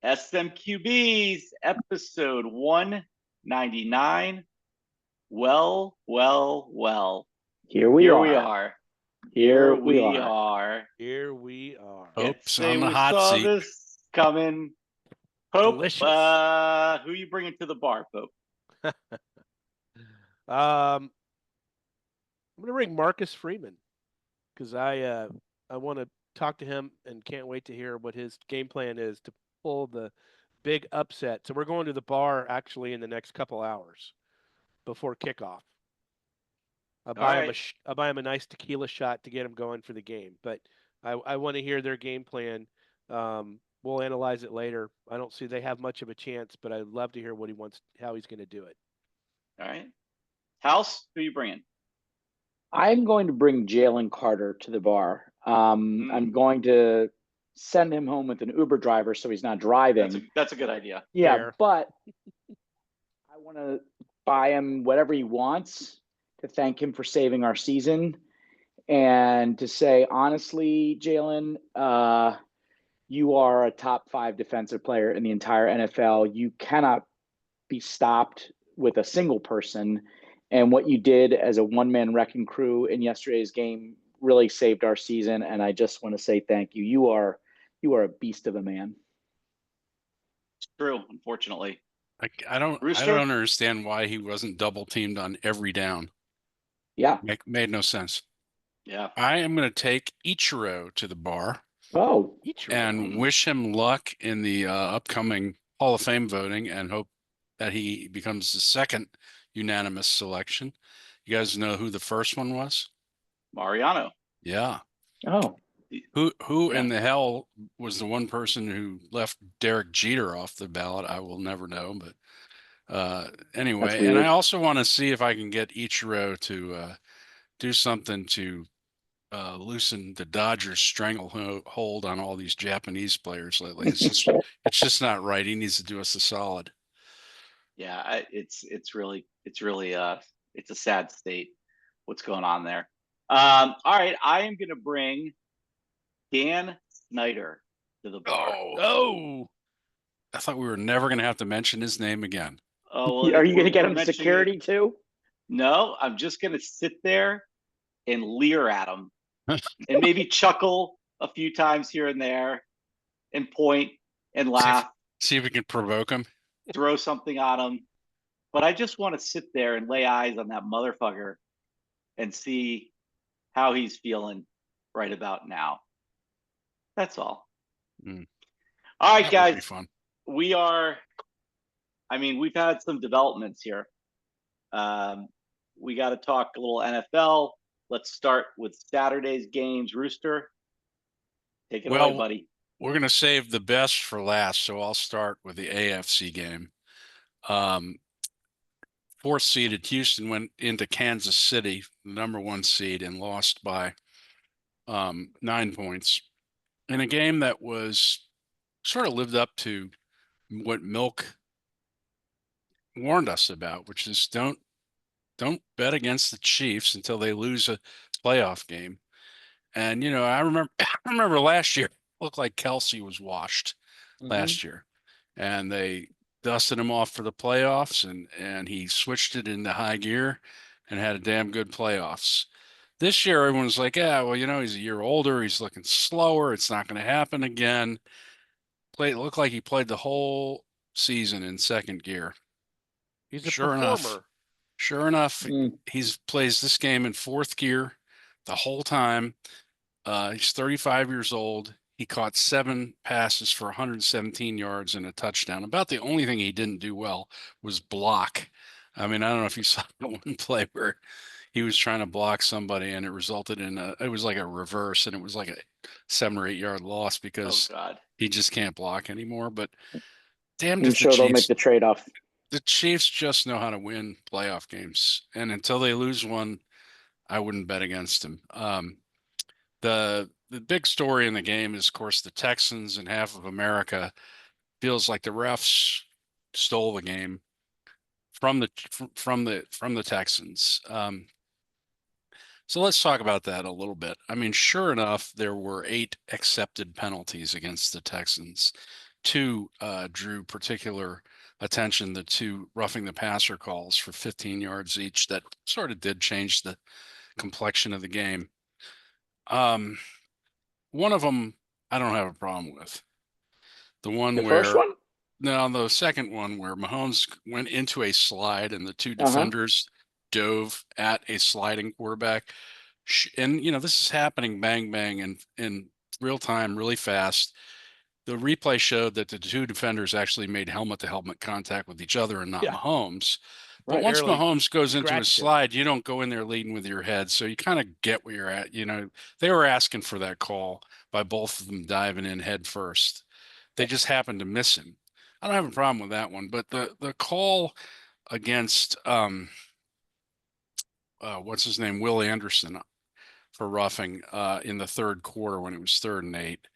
SMQBs, episode 199. Well, well, well. Here we Here are. we are. Here Here we we are. are. Here we are. Can't Pope's say on the we hot saw seat. this coming. Pope, Delicious. who you bringing to the bar, Pope? I'm gonna bring Marcus Freeman because I want to talk to him and can't wait to hear what his game plan is to pull the big upset. So we're going to the bar actually in the next couple hours before kickoff. I'll buy him a nice tequila shot to get him going for the game. But I want to hear their game plan. We'll analyze it later. I don't see they have much of a chance, but I'd love to hear what he wants, how he's going to do it. All right. House, who you bringing? I'm going to bring Jalen Carter to the bar. I'm going to send him home with an Uber driver so he's not driving. That's a good idea. Yeah, Fair. but I want to buy him whatever he wants to thank him for saving our season and to say, honestly, Jalen, you are a top 5 defensive player in the entire NFL. You cannot be stopped with a single person. And what you did as a one-man wrecking crew in yesterday's game really saved our season. And I just want to say thank you. You are a beast of a man. It's true, unfortunately. I don't Rooster? understand why he wasn't double teamed on every down. Yeah. Made no sense. Yeah. I am going to take Ichiro to the bar Oh, and wish him luck in the upcoming Hall of Fame voting and hope that he becomes the second unanimous selection. You guys know who the first one was? Mariano. Yeah. oh, Who in the hell was the one person who left Derek Jeter off the ballot? I will never know. But anyway, and I also want to see if I can get Ichiro to do something to loosen the Dodgers stranglehold on all these Japanese players lately. It's just not right. He needs to do us a solid. Yeah, it's a sad state what's going on there. All right, I am gonna bring Dan Snyder to the bar. Oh, I thought we were never going to have to mention his name again. Oh, well, are you going to get we're him security too? No, I'm just gonna sit there and leer at him and maybe chuckle a few times here and there and point and laugh. See if we can provoke him. Throw something on him. But I just want to sit there and lay eyes on that motherfucker and see how he's feeling right about now. That's all. All right, guys. Fun. We've had some developments here. We got to talk a little NFL. Let's start with Saturday's games. Rooster, take it away, buddy. We're going to save the best for last, so I'll start with the AFC game. 4th seeded Houston went into Kansas City, the number 1 seed, and lost by 9 points in a game that was sort of lived up to what Milk warned us about, which is don't bet against the Chiefs until they lose a playoff game. And I remember last year it looked like Kelce was washed last year, and they dusted him off for the playoffs, and he switched it into high gear and had a damn good playoffs. This year, everyone's like, he's a year older. He's looking slower. It's not going to happen again. It looked like he played the whole season in second gear. He's a performer. Sure enough, he's plays this game in 4th gear the whole time. He's 35 years old. He caught 7 passes for 117 yards and a touchdown. About the only thing he didn't do well was block. I don't know if you saw the one play where he was trying to block somebody and it resulted in it was like a reverse, and it was like a 7 or 8 yard loss because he just can't block anymore. But damned if the Chiefs, they'll make the trade-off. The Chiefs just know how to win playoff games, and until they lose one, I wouldn't bet against them. The big story in the game is, of course, the Texans and half of America feels like the refs stole the game from the Texans. So let's talk about that a little bit. Sure enough, there were 8 accepted penalties against the Texans. two drew particular attention, the two roughing the passer calls for 15 yards each that sort of did change the complexion of the game. One of them I don't have a problem with. The one The where first one? No, the second one where Mahomes went into a slide and the two Uh-huh. defenders dove at a sliding quarterback. And, you know, this is happening bang, bang in real time, really fast. The replay showed that the two defenders actually made helmet-to-helmet contact with each other and not Yeah. Mahomes. But Right. once Barely Mahomes goes into a scratched him. slide, you don't go in there leading with your head. So you kind of get where you're at. You know, they were asking for that call by both of them diving in head first. They just happened to miss him. I don't have a problem with that one, but the call against what's his name, Will Anderson, for roughing in the third quarter when it was 3rd and 8.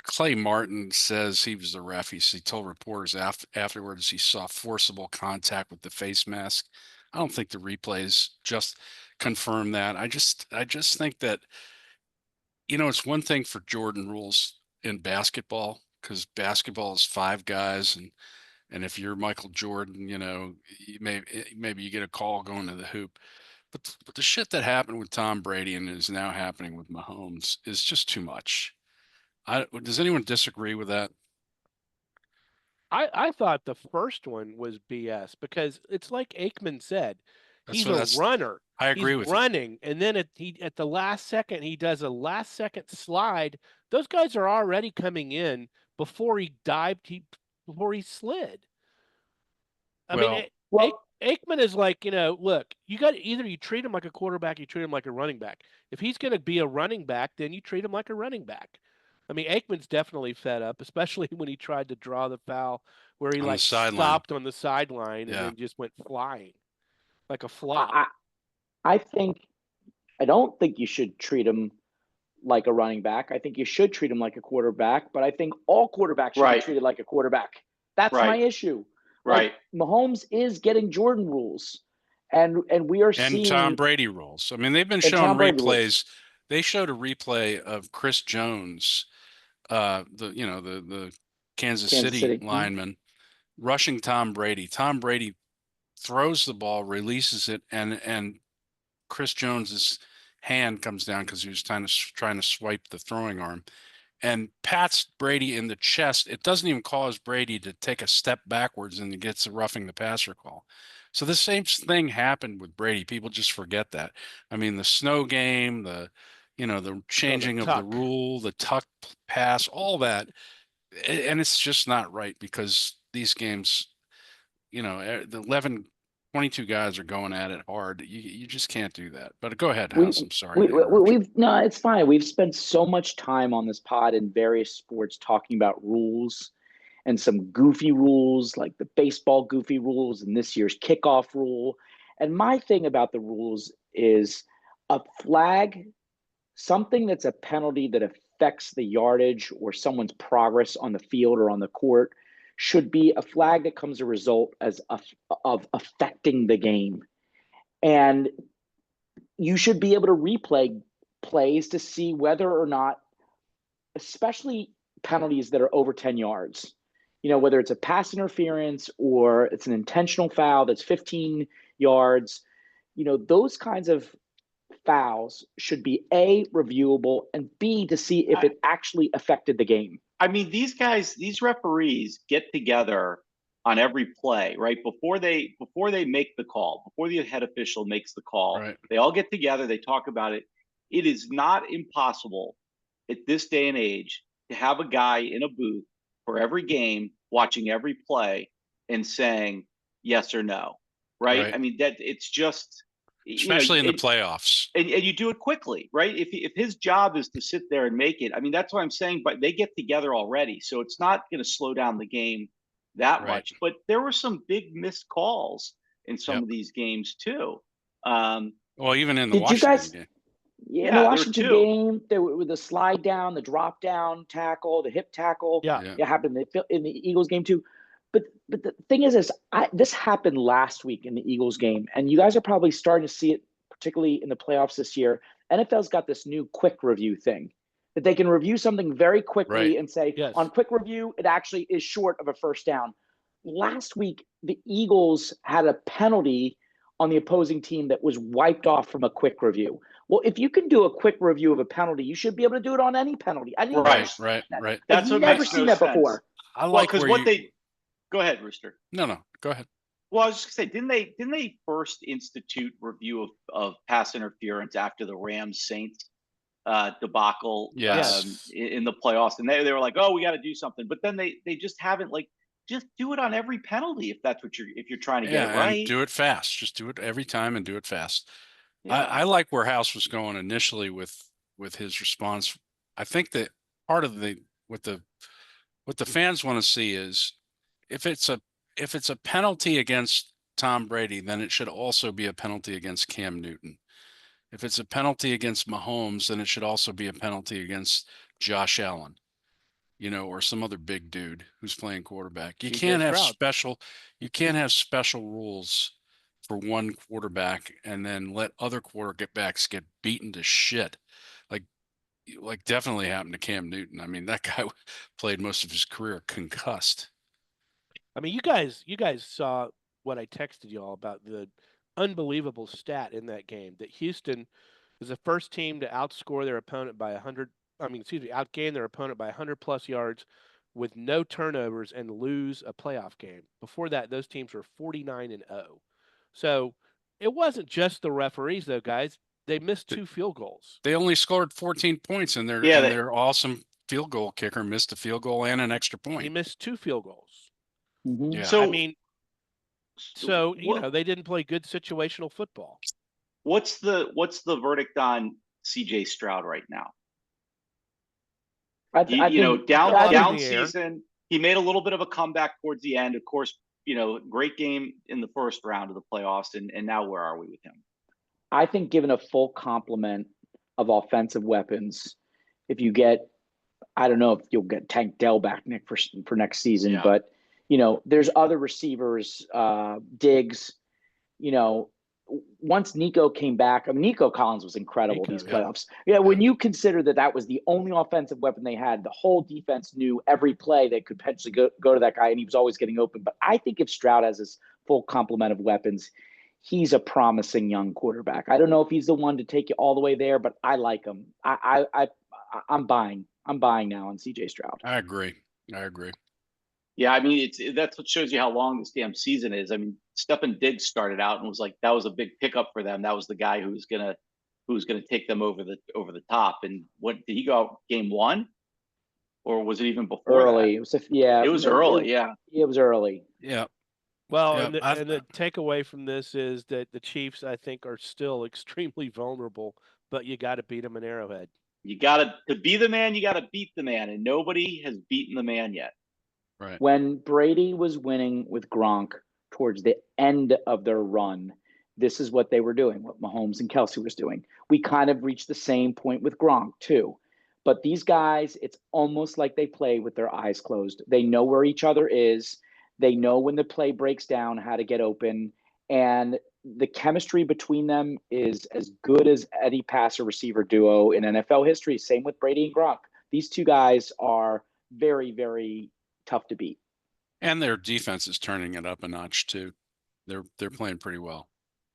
Clay Martin says he was the ref. He told reporters afterwards he saw forcible contact with the face mask. I don't think the replays just confirm that. I just think that, you know, it's one thing for Jordan rules in basketball because basketball is 5 guys, and if you're Michael Jordan, you know, maybe you get a call going to the hoop. But the shit that happened with Tom Brady and is now happening with Mahomes is just too much. Does anyone disagree with that? I thought the first one was BS because it's like Aikman said, he's a That's runner. I He's agree with you. running, and then at the last second he does a last second slide. Those guys are already coming in before he dived. Before he slid. I mean, Well, Well, Aikman is like, you know, look, you got either you treat him like a quarterback, you treat him like a running back. If he's going to be a running back, then you treat him like a running back. I mean, Aikman's definitely fed up, especially when he tried to draw the foul where he on the like sideline. stopped on the sideline and Yeah. then just went flying like a flop. I don't think you should treat him like a running back. I think you should treat him like a quarterback, but I think all quarterbacks should be Right. treated like a quarterback. That's my Right. issue. Right. Like, Mahomes is getting Jordan rules, and we are And Tom seeing Brady rules. I mean, they've been and showing Tom Brady rules. replays. They showed a replay of Chris Jones, the Kansas Kansas City City. lineman, rushing Tom Brady. Tom Brady throws the ball, releases it, and Chris Jones's hand comes down because he was trying to swipe the throwing arm and pats Brady in the chest. It doesn't even cause Brady to take a step backwards and he gets a roughing the passer call. So the same thing happened with Brady. People just forget that. I mean, the snow game, the changing of the tuck. rule, the tuck pass, all that. And it's just not right because these games, the 22 guys are going at it hard. You just can't do that. But go ahead, House. I'm sorry to interrupt you. No, it's fine. We've spent so much time on this pod in various sports talking about rules and some goofy rules, like the baseball goofy rules and this year's kickoff rule. And my thing about the rules is a flag, something that's a penalty that affects the yardage or someone's progress on the field or on the court, should be a flag that comes a result of affecting the game. And you should be able to replay plays to see whether or not, especially penalties that are over 10 yards, whether it's a pass interference or it's an intentional foul that's 15 yards, those kinds of fouls should be A, reviewable, and B, to see if it actually affected the game. I mean, these referees get together on every play, right? Before they make the call, before the head official makes the call, Right. They all get together, they talk about it. It is not impossible at this day and age to have a guy in a booth for every game, watching every play and saying yes or no, right? I mean, that it's just, especially in the playoffs. And you do it quickly, right? If his job is to sit there and make it, I mean, that's what I'm saying. But they get together already, so it's not going to slow down the game that much. But there were some big missed calls in some of these games too. Well, even in the Washington game. Yeah, in the Washington game, there with the slide down, the drop down tackle, the hip tackle. It happened in the Eagles game too. But the thing is this happened last week in the Eagles game, and you guys are probably starting to see it, particularly in the playoffs this year. NFL's got this new quick review thing that they can review something very quickly Right. and say, Yes. on quick review, it actually is short of a first down. Last week, the Eagles had a penalty on the opposing team that was wiped off from a quick review. Well, if you can do a quick review of a penalty, you should be able to do it on any penalty. I didn't Right, understand that. right. That's what never makes seen no that sense. before. I Well, like because where what you. they go ahead, Rooster. No, go ahead. Well, I was just gonna say, didn't they first institute review of pass interference after the Rams Saints debacle Yes. in the playoffs, and they were like, oh, we got to do something, but then they just haven't, like, just do it on every penalty if that's what you're trying to get it Yeah, right. and do it fast. Just do it every time and do it fast. Yeah. I like where House was going initially with his response. I think that part of what the fans want to see is if it's a penalty against Tom Brady, then it should also be a penalty against Cam Newton. If it's a penalty against Mahomes, then it should also be a penalty against Josh Allen, or some other big dude who's playing quarterback. You CJ can't have Stroud. special rules for one quarterback and then let other quarterbacks get beaten to shit. Like definitely happened to Cam Newton. I mean, that guy played most of his career concussed. I mean, you guys saw what I texted you all about the unbelievable stat in that game that Houston was the first team to outscore their opponent by outgain their opponent by 100 plus yards with no turnovers and lose a playoff game. Before that, those teams were 49-0. So it wasn't just the referees, though, guys. They missed 2 field goals. They only scored 14 points, and their awesome field goal kicker missed a field goal and an extra point. He missed 2 field goals. Mm-hmm. Yeah. So I mean, they didn't play good situational football. what's the verdict on CJ Stroud right now? Down season, he made a little bit of a comeback towards the end. Of course, great game in the first round of the playoffs, and now where are we with him? I think given a full complement of offensive weapons, if you get, I don't know if you'll get Tank Dell back, Nick, for next season, but there's other receivers, Diggs, once Nico came back, Nico Collins was incredible these playoffs. Yeah, when you consider that was the only offensive weapon they had, the whole defense knew every play they could potentially go to that guy, and he was always getting open. But I think if Stroud has his full complement of weapons, he's a promising young quarterback. I don't know if he's the one to take you all the way there, but I like him. I'm buying. I'm buying now on CJ Stroud. I agree. Yeah, I mean, that's what shows you how long this damn season is. I mean, Stefon Diggs started out and was like, that was a big pickup for them. That was the guy who was gonna take them over the top. And what did he go out game 1, or was it even before early? That? It was early. It was early. Yeah. Well, and the takeaway from this is that the Chiefs, I think, are still extremely vulnerable, but you got to beat them in Arrowhead. You got to be the man. You got to beat the man, and nobody has beaten the man yet. Right. When Brady was winning with Gronk towards the end of their run, this is what they were doing, what Mahomes and Kelce was doing. We kind of reached the same point with Gronk too. But these guys, it's almost like they play with their eyes closed. They know where each other is. They know when the play breaks down, how to get open. And the chemistry between them is as good as any passer receiver duo in NFL history. Same with Brady and Gronk. These two guys are very, very tough to beat. And their defense is turning it up a notch too. They're playing pretty well.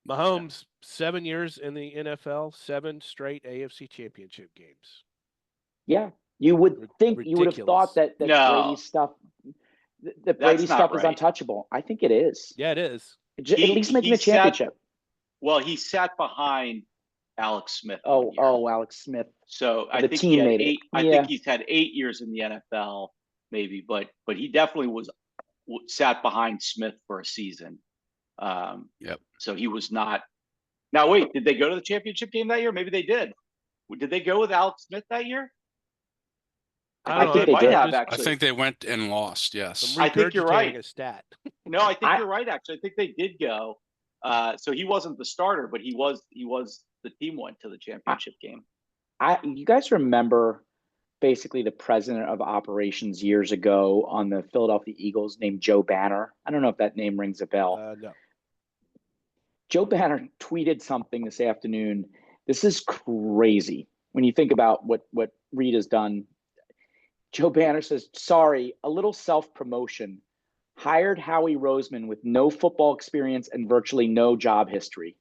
Mahomes, 7 years in the NFL, 7 straight AFC Championship games. Yeah, you would think Ridiculous. You would have thought that Brady's stuff, is untouchable. I think it is. Yeah, it is. At least making a championship. He sat behind Alex Smith. Alex Smith. So I think he's had 8 years in the NFL, maybe, but he definitely sat behind Smith for a season. Yep. So he was not. Now wait, did they go to the championship game that year? Maybe they did. Did they go with Alex Smith that year? I think they did. Actually. I think they went and lost. Yes. I think you're right. A stat. No, I think you're right. Actually, I think they did go. So he wasn't the starter, but he was. The team went to the championship game. You guys remember basically the president of operations years ago on the Philadelphia Eagles named Joe Banner? I don't know if that name rings a bell. No. Joe Banner tweeted something this afternoon. This is crazy. when you think about what Reed has done. Joe Banner says, sorry, a little self-promotion. Hired Howie Roseman with no football experience and virtually no job history.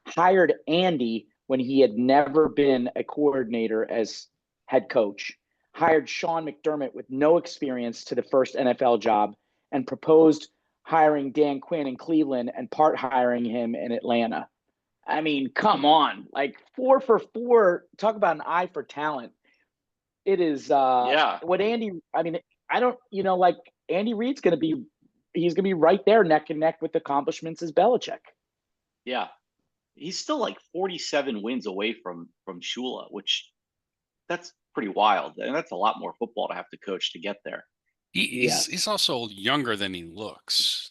Hired Andy when he had never been a coordinator as head coach. Hired Sean McDermott with no experience to the first NFL job and proposed hiring Dan Quinn in Cleveland and part hiring him in Atlanta. I mean, come on. Like 4 for 4. Talk about an eye for talent. It is what Andy, I mean, I don't, like Andy Reid's he's going to be right there neck and neck with accomplishments as Belichick. Yeah. He's still like 47 wins away from Shula, which that's pretty wild. And that's a lot more football to have to coach to get there. He's also younger than he looks.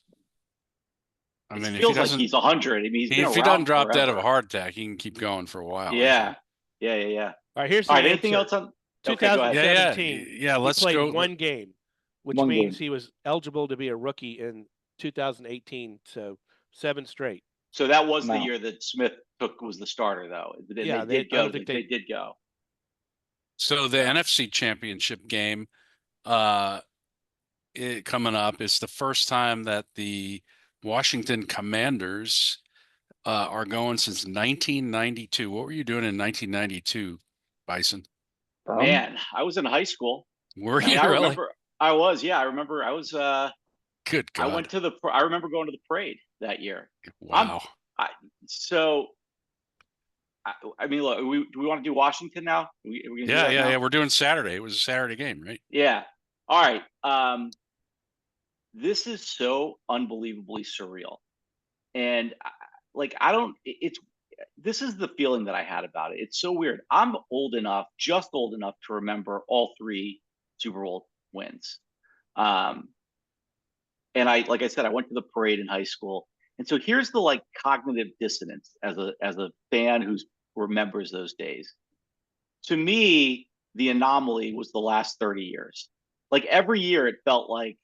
I mean, it feels like he's 100. I mean, he's been if he around doesn't drop forever. dead of a heart attack, he can keep going for a while. Yeah. All right, here's all right. Anything else on 2017? Okay, yeah. Let's he played go. one game, which means he was eligible to be a rookie in 2018. So 7 straight. So that was the year that Smith was the starter, though. They did go. They did go. So the NFC Championship game, coming up, is the first time that the Washington Commanders are going since 1992. What were you doing in 1992, Bison? Man, I was in high school. Were you really? I remember. I was. Yeah, I remember. I was. Good God. I remember going to the parade that year. Wow. I mean, look, do we want to do Washington now? Yeah. We're doing Saturday. It was a Saturday game, right? Yeah. All right. This is so unbelievably surreal, and this is the feeling that I had about it. It's so weird. I'm just old enough to remember all 3 Super Bowl wins. And like I said, I went to the parade in high school. And so here's the cognitive dissonance as a fan who remembers those days. To me, the anomaly was the last 30 years. Like every year it felt like,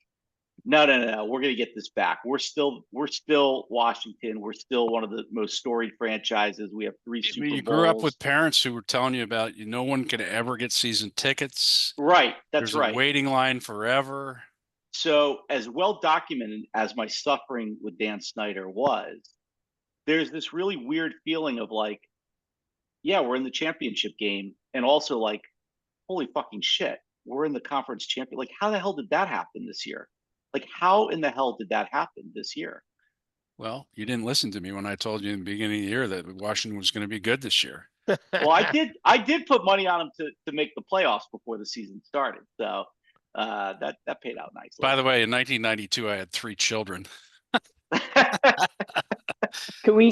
no, we're going to get this back. We're still Washington. We're still one of the most storied franchises. We have 3 Super Bowls. You grew up with parents who were telling you about no one could ever get season tickets. Right. There's a waiting line forever. So as well documented as my suffering with Dan Snyder was, there's this really weird feeling of we're in the championship game. And also holy fucking shit, we're in the conference champion. Like, how the hell did that happen this year? Like, how in the hell did that happen this year? Well, you didn't listen to me when I told you in the beginning of the year that Washington was going to be good this year. Well, I did put money on them to make the playoffs before the season started. So that paid out nicely. By the way, in 1992, I had 3 children. Can we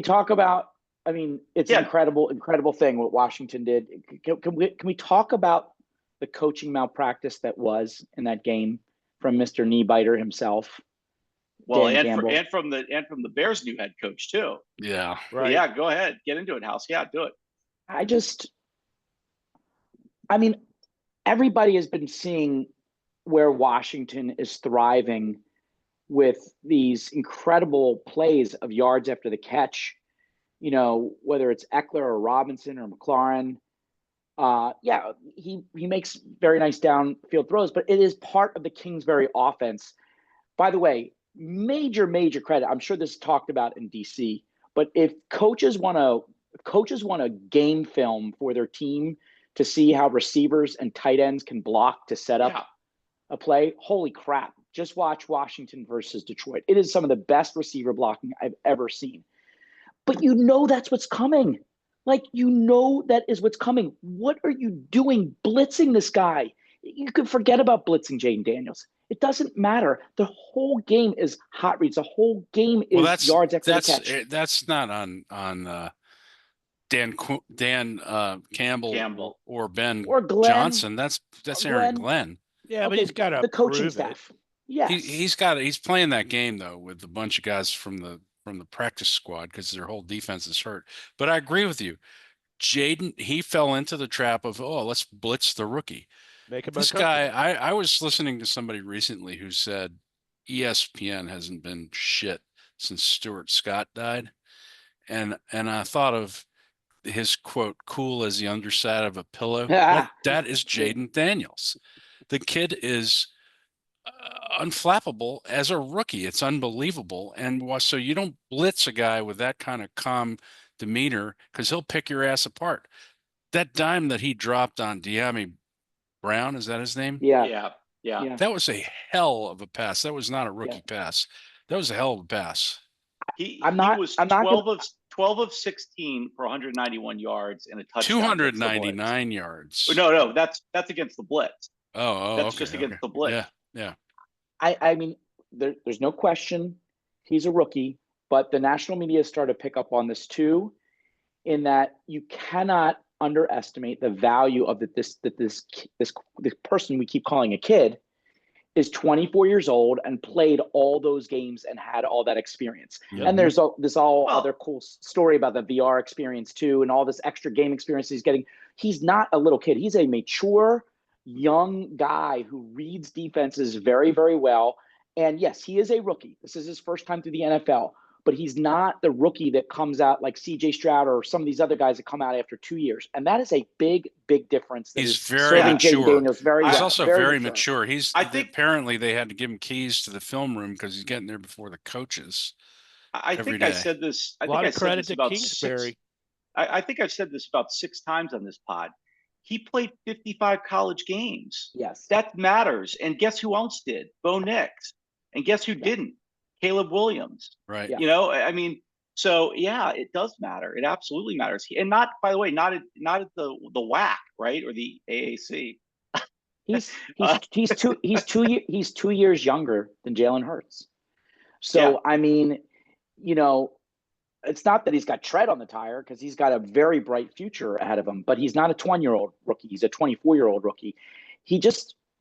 talk about? I mean, it's an incredible thing what Washington did. Can we talk about the coaching malpractice that was in that game from Mr. Kneebiter himself? Well, and from the Bears' new head coach too. Yeah, right. Yeah, go ahead, get into it, House. Yeah, do it. I mean, everybody has been seeing where Washington is thriving with these incredible plays of yards after the catch. Whether it's Eckler or Robinson or McLaurin. He makes very nice downfield throws, but it is part of the Kingsbury offense. By the way, major credit. I'm sure this is talked about in DC, but if coaches want a game film for their team to see how receivers and tight ends can block to set up a play, holy crap. Just watch Washington versus Detroit. It is some of the best receiver blocking I've ever seen. But that's what's coming. That is what's coming. What are you doing blitzing this guy? You could forget about blitzing Jayden Daniels. It doesn't matter. The whole game is hot reads. The whole game is yards after the catch. That's not on Dan Campbell or Ben or Glenn, Johnson. That's Aaron Glenn. Yeah, but he's got the coaching staff. Yeah, he's playing that game though with a bunch of guys from the practice squad because their whole defense is hurt. But I agree with you. Jayden, he fell into the trap of, let's blitz the rookie. This guy, I was listening to somebody recently who said ESPN hasn't been shit since Stuart Scott died. And I thought of his quote, cool as the underside of a pillow. Ah. That is Jayden Daniels. The kid is unflappable as a rookie. It's unbelievable. And so you don't blitz a guy with that kind of calm demeanor because he'll pick your ass apart. That dime that he dropped on De'Ami Brown, is that his name? Yeah. Yeah. That was a hell of a pass. That was not a rookie pass. That was a hell of a pass. He was I'm not 12 of 16 for 191 yards and a touchdown. 299 yards. No, that's against the blitz. That's Okay, just against the blitz. Yeah. I mean, there's no question he's a rookie, but the national media started to pick up on this too, in that you cannot underestimate the value of this person we keep calling a kid is 24 years old and played all those games and had all that experience. Yep. And there's this other cool story about the VR experience too, and all this extra game experience he's getting. He's not a little kid. He's a mature, young guy who reads defenses very, very well. And yes, he is a rookie. This is his first time through the NFL, but he's not the rookie that comes out like CJ Stroud or some of these other guys that come out after 2 years. And that is a big, big difference. He's very mature. Daniels very he's well, also very mature. I think apparently they had to give him keys to the film room because he's getting there before the coaches. I think I said this. I think I said this about Kingsbury. I think I've said this about 6 times on this pod. He played 55 college games. Yes. That matters. And guess who else did? Bo Nix. And guess who didn't? Caleb Williams. Right. Yeah. You know, I mean, so yeah, it does matter. It absolutely matters. And not, by the way, not at the WAC, right? Or the AAC. He's 2 years younger than Jalen Hurts. So I mean, you know, it's not that he's got tread on the tire because he's got a very bright future ahead of him, but he's not a 20-year-old rookie. He's a 24-year-old rookie.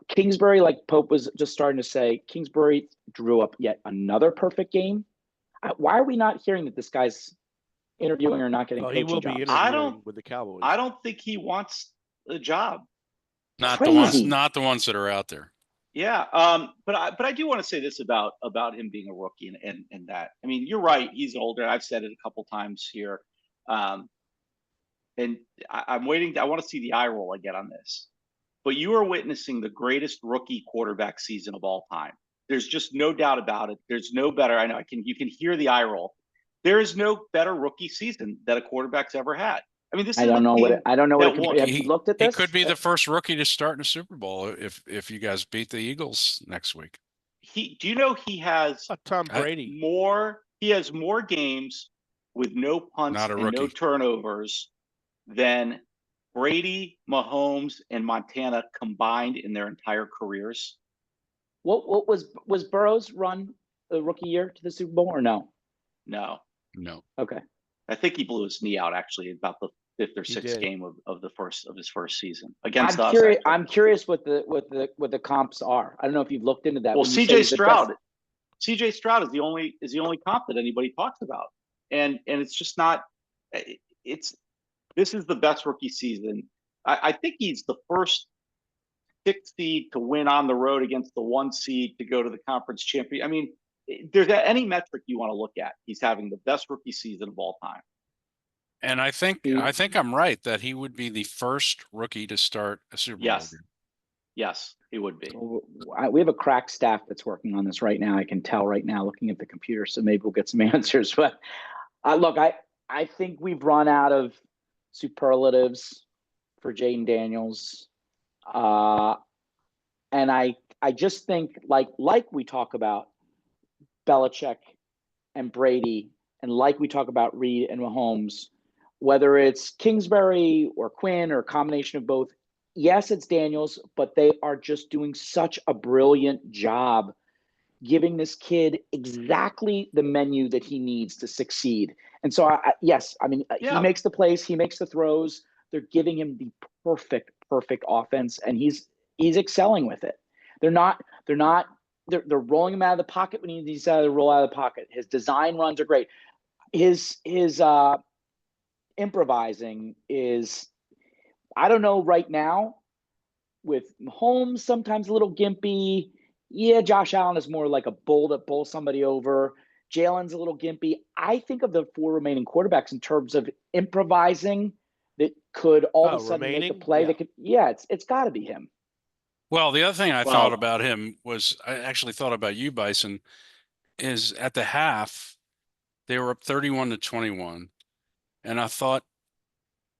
Kingsbury, like Pope was just starting to say, Kingsbury drew up yet another perfect game. Why are we not hearing that this guy's interviewing or not getting coaching he will jobs? be interviewing with the Cowboys. I don't think he wants the job. Not Crazy. the ones that are out there. Yeah, but I do want to say this about him being a rookie and that. I mean, you're right. He's older. I've said it a couple times here, and I'm waiting. I want to see the eye roll I get on this. But you are witnessing the greatest rookie quarterback season of all time. There's just no doubt about it. There's no better. I know you can hear the eye roll. There is no better rookie season that a quarterback's ever had. I mean, I don't know what have you looked at this? He could be the first rookie to start in a Super Bowl if you guys beat the Eagles next week. Do you know he has Tom Brady he has more games with no punts and no turnovers than Brady, Mahomes, and Montana combined in their entire careers. What was Burrow's run the rookie year to the Super Bowl or no? No. Okay. I think he blew his knee out actually about the 5th or 6th game of his first season against us. I'm curious what the comps are. I don't know if you've looked into that. Well, CJ Stroud is the only comp that anybody talks about, and it's just not. This is the best rookie season. I think he's the first 6 seed to win on the road against the 1 seed to go to the conference champion. I mean, there's any metric you want to look at, he's having the best rookie season of all time. And I think I'm right that he would be the first rookie to start a Super Bowl game. Yes, he would be. We have a crack staff that's working on this right now. I can tell right now looking at the computer, so maybe we'll get some answers. But look, I think we've run out of superlatives for Jayden Daniels. And I just think like we talk about Belichick and Brady, and like we talk about Reed and Mahomes, whether it's Kingsbury or Quinn or a combination of both, yes, it's Daniels, but they are just doing such a brilliant job giving this kid exactly the menu that he needs to succeed. And so, he makes the plays, he makes the throws. They're giving him the perfect offense, and he's excelling with it. They're rolling him out of the pocket when he needs to roll out of the pocket. His design runs are great. His improvising is, I don't know right now, with Mahomes sometimes a little gimpy. Yeah, Josh Allen is more like a bull that bowls somebody over. Jalen's a little gimpy. I think of the 4 remaining quarterbacks in terms of improvising that could all of a sudden make a remaining? play Yeah. that could, it's got to be him. Well, the other thing I Well- thought about him was I actually thought about you, Bison, is at the half, they were up 31-21. And I thought,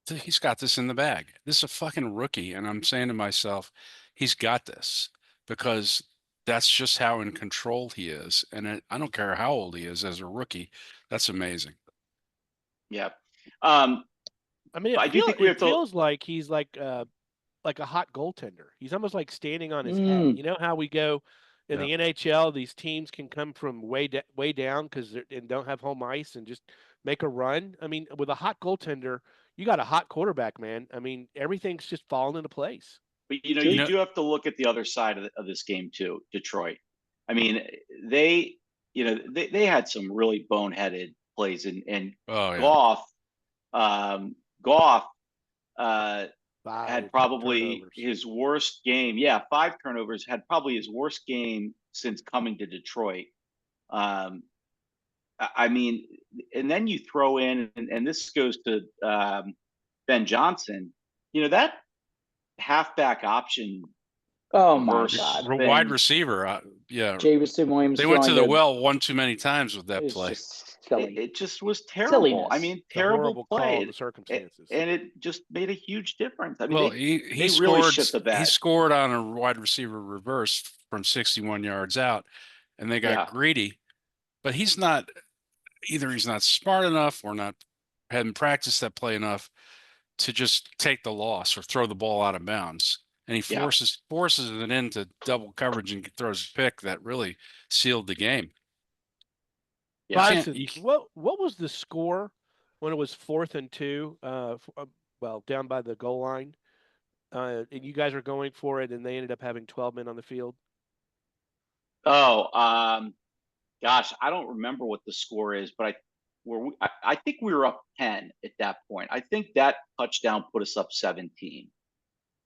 he's got this in the bag. This is a fucking rookie. And I'm saying to myself, he's got this because that's just how in control he is. And I don't care how old he is as a rookie. That's amazing. Yeah. I mean, I do think we have it to- feels like he's like a hot goaltender. He's almost like standing on his head. Mm. You know how we go in the NHL? These teams can come from way down because and don't have home ice and just make a run. I mean, with a hot goaltender, you got a hot quarterback, man. I mean, everything's just falling into place. But you You know- do have to look at the other side of this game too. Detroit. I mean, they had some really boneheaded plays, and Oh, yeah. Goff Five had probably turnovers. his worst game. Yeah, 5 turnovers. Had probably his worst game since coming to Detroit. I mean, and then you throw in, and this goes to Ben Johnson. That halfback option. Oh my Reverse God. thing. Wide receiver. Yeah. Jameson Williams. They went to throwing the well one too many times with that It was play. just silly. It just was terrible. Silliness. I mean, It's a terrible horrible call play, in the circumstances. and it just made a huge difference. I mean, Well, they he really scored. shit the bed. He scored on a wide receiver reverse from 61 yards out, and they got Yeah. greedy. But he's not either. He's not smart enough, or not hadn't practiced that play enough to just take the loss or throw the ball out of bounds. And he Yeah. forces it into double coverage and throws a pick that really sealed the game. Yeah. You can't- Bison, you- what was the score when it was 4th and 2? Well, down by the goal line, and you guys were going for it, and they ended up having 12 men on the field. Oh, gosh, I don't remember what the score is, but I think we were up 10 at that point. I think that touchdown put us up 17.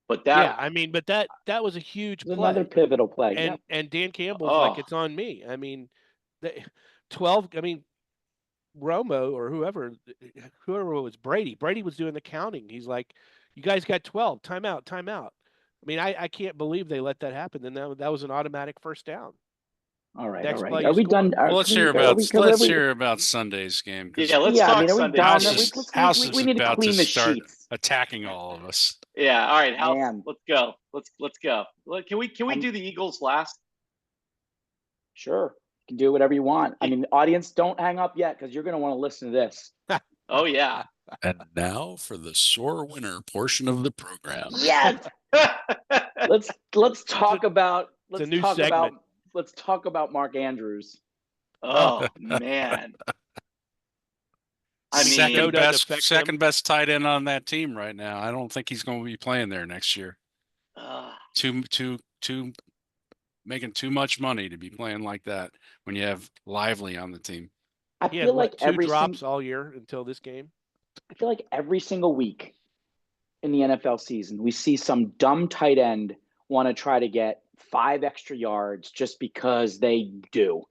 But Yeah, I mean, but that was a huge It was play. another pivotal play. And Dan Campbell's like, Oh. it's on me. I mean, 12. I mean, Romo or whoever was Brady. Brady was doing the counting. He's like, you guys got 12. Timeout, timeout. I mean, I can't believe they let that happen. Then that was an automatic first down. All right. Next All play right. you Are we score. done? Well, let's hear about Sunday's game. 'Cause Yeah, let's Yeah, I talk mean, are we Sunday. done? House Are is, we need to about clean to the start sheets. attacking all of us. Yeah, all right, House, Man. let's go. Let's go. Can we I'm- do the Eagles last? Sure. You can do whatever you want. I mean, audience, don't hang up yet because you're going to want to listen to this. Oh yeah. And now for the sore winner portion of the program. Yes. let's talk about a new segment. let's talk about Mark Andrews. Oh man. I mean, Joe doesn't affect second best tight end on that team right now. I don't think he's going to be playing there next year. Too making too much money to be playing like that when you have Lively on the team. I He had feel like two every drops all year until this game. I feel like every single week in the NFL season, we see some dumb tight end want to try to get 5 extra yards just because they do.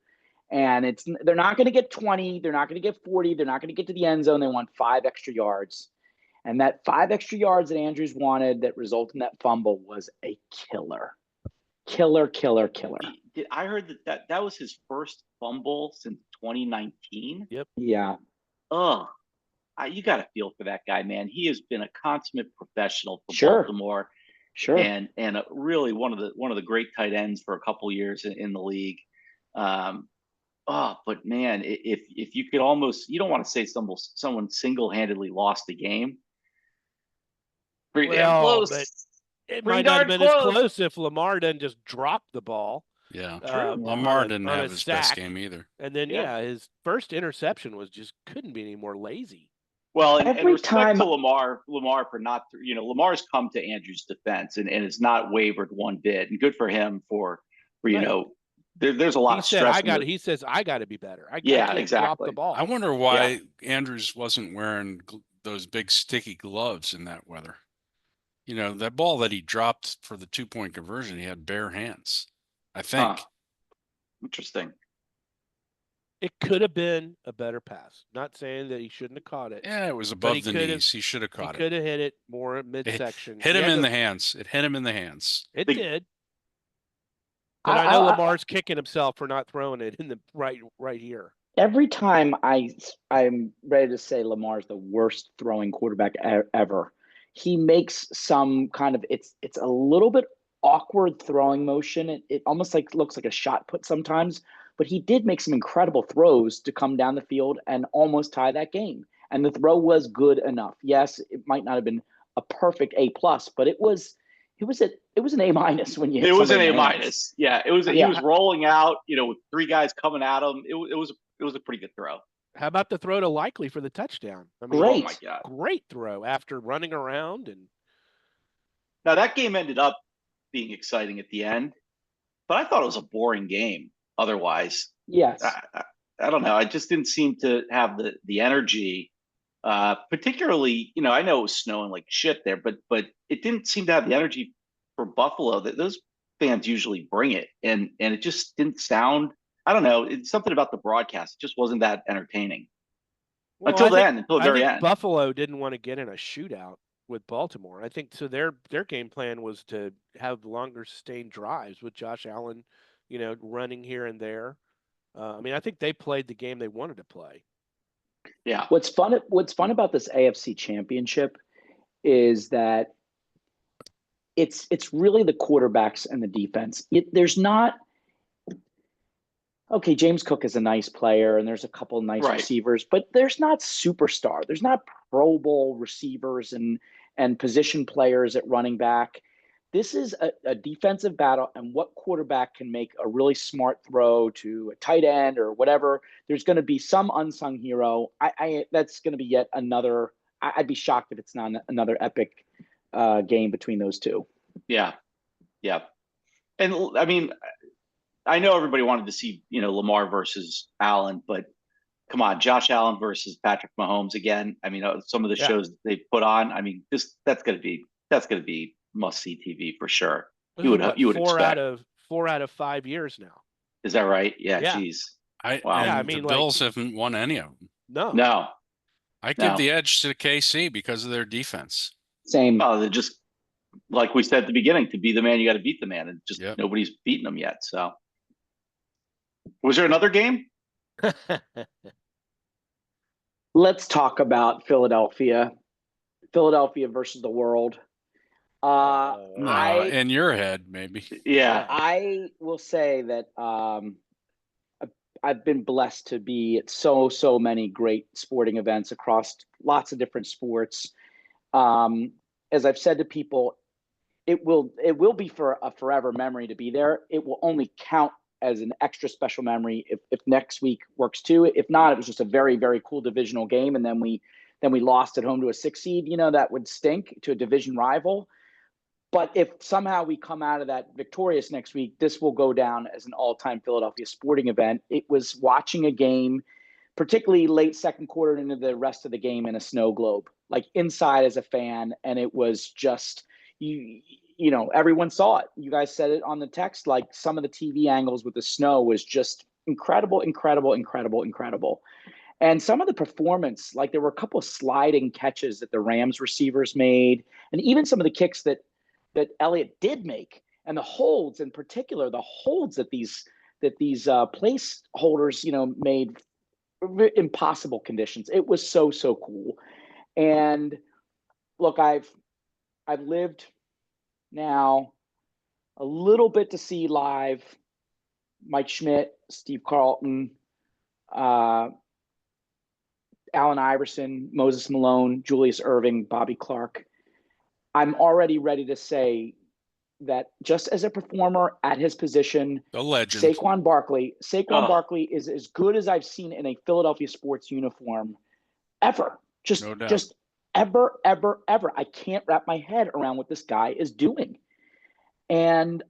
And they're not going to get 20, they're not going to get 40, they're not going to get to the end zone. They want 5 extra yards. And that 5 extra yards that Andrews wanted that resulted in that fumble was a killer. Killer. I heard that was his first fumble since 2019. Yeah. Oh, you got to feel for that guy, man. He has been a consummate professional for Sure. Baltimore, Sure. and really one of the great tight ends for a couple years in the league. But man, if you could almost, you don't want to say someone single-handedly lost the game. Pretty damn close. But it Pretty might not have darn been as close. close if Lamar didn't just drop the ball. Yeah. on Lamar a- didn't on a have his best sack. game either. And then Yeah. his first interception was just couldn't be any more lazy. Well, and Every respect time- to Lamar for not, Lamar's come to Andrew's defense and has not wavered one bit, and good for him for Right. there's a lot He of said, stress. he says, I got to be better. I Yeah, can't drop exactly. the ball. I wonder why Andrews wasn't wearing those big sticky gloves in that weather. That ball that he dropped for the 2-point conversion, he had bare hands, I think. Interesting. It could have been a better pass. Not saying that he shouldn't have caught it. Yeah, it was But above the knees. He should have He caught it. could have hit it more midsection. Hit He him had in to- the hands. It hit him in the hands. It The- did. But I know Lamar's kicking himself for not throwing it in the right here. Every time I'm ready to say Lamar's the worst throwing quarterback ever, he makes some kind of it's a little bit awkward throwing motion. It almost looks like a shot put sometimes, but he did make some incredible throws to come down the field and almost tie that game. And the throw was good enough. Yes, it might not have been a perfect A plus, but it was an A minus when you hit It was an somebody A in the hands. minus. Yeah, it was. He Yeah. was rolling out, with 3 guys coming at him. It was a pretty good throw. How about the throw to Likely for the touchdown? I mean, Great. Oh my god! great throw after running around and Now that game ended up being exciting at the end, but I thought it was a boring game. Otherwise, Yes. I don't know. I just didn't seem to have the energy. Particularly, I know it was snowing like shit there, but it didn't seem to have the energy for Buffalo that those fans usually bring it, and it just didn't sound. I don't know. It's something about the broadcast. It just wasn't that entertaining until the very end. Buffalo didn't want to get in a shootout with Baltimore. I think so. Their game plan was to have longer sustained drives with Josh Allen, running here and there. I mean, I think they played the game they wanted to play. Yeah. What's fun about this AFC Championship is that it's really the quarterbacks and the defense. There's not okay. James Cook is a nice player, and there's a couple of nice Right. receivers, but there's not superstar. There's not Pro Bowl receivers and position players at running back. This is a defensive battle, and what quarterback can make a really smart throw to a tight end or whatever? There's going to be some unsung hero. That's going to be yet another. I'd be shocked if it's not another epic game between those two. Yeah. And I mean, I know everybody wanted to see, Lamar versus Allen, but come on, Josh Allen versus Patrick Mahomes again. I mean, some of the shows they put on. I mean, that's going to be must see TV for sure. You would expect 4 out of 5 years now. Is that right? Yeah. Yeah. Geez. Wow. Yeah, I the mean, Bills haven't won any of them. No. I give the edge to KC because of their defense. Same. Oh, they're just like we said at the beginning. To be the man, you got to beat the man, and just nobody's beaten them yet. So, was there another game? Let's talk about Philadelphia versus the world. In your head, maybe. Yeah. I will say that I've been blessed to be at so many great sporting events across lots of different sports. As I've said to people, it will be for a forever memory to be there. It will only count as an extra special memory if next week works too. If not, it was just a very, very cool divisional game, and then we lost at home to a 6 seed. That would stink to a division rival. But if somehow we come out of that victorious next week, this will go down as an all-time Philadelphia sporting event. It was watching a game, particularly late second quarter into the rest of the game, in a snow globe, like inside as a fan. And it was just, everyone saw it. You guys said it on the text, like some of the TV angles with the snow was just incredible. And some of the performance, like there were a couple of sliding catches that the Rams receivers made, and even some of the kicks that Elliott did make, and the holds in particular, the holds that these placeholders, made impossible conditions. It was so cool. And look, I've lived now a little bit to see live Mike Schmidt, Steve Carlton, Allen Iverson, Moses Malone, Julius Erving, Bobby Clark. I'm already ready to say that just as a performer at his position, the legend Saquon Barkley is as good as I've seen in a Philadelphia sports uniform ever. Just ever. I can't wrap my head around what this guy is doing. And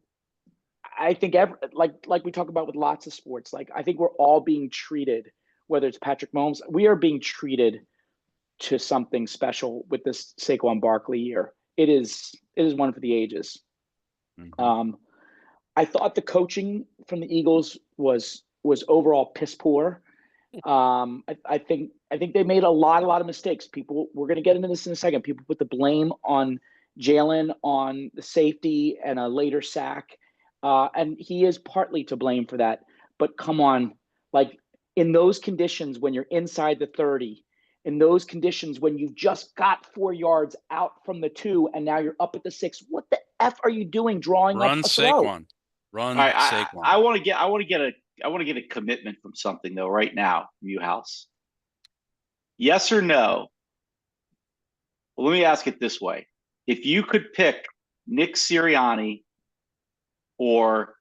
I think like we talk about with lots of sports, like I think we're all being treated, whether it's Patrick Mahomes, we are being treated to something special with this Saquon Barkley year. It is one for the ages. Mm-hmm. I thought the coaching from the Eagles was overall piss poor. I think they made a lot of mistakes. We're going to get into this in a second. People put the blame on Jalen on the safety and a later sack, and he is partly to blame for that. But come on, like in those conditions when you're inside the 30, in those conditions when you've just got 4 yards out from the 2 and now you're up at the 6, what the F are you doing drawing Run up a throw? Saquon. Run All right, Saquon. I want to get a commitment from something though right now, Newhouse. Yes or no? Well, let me ask it this way: if you could pick Nick Sirianni or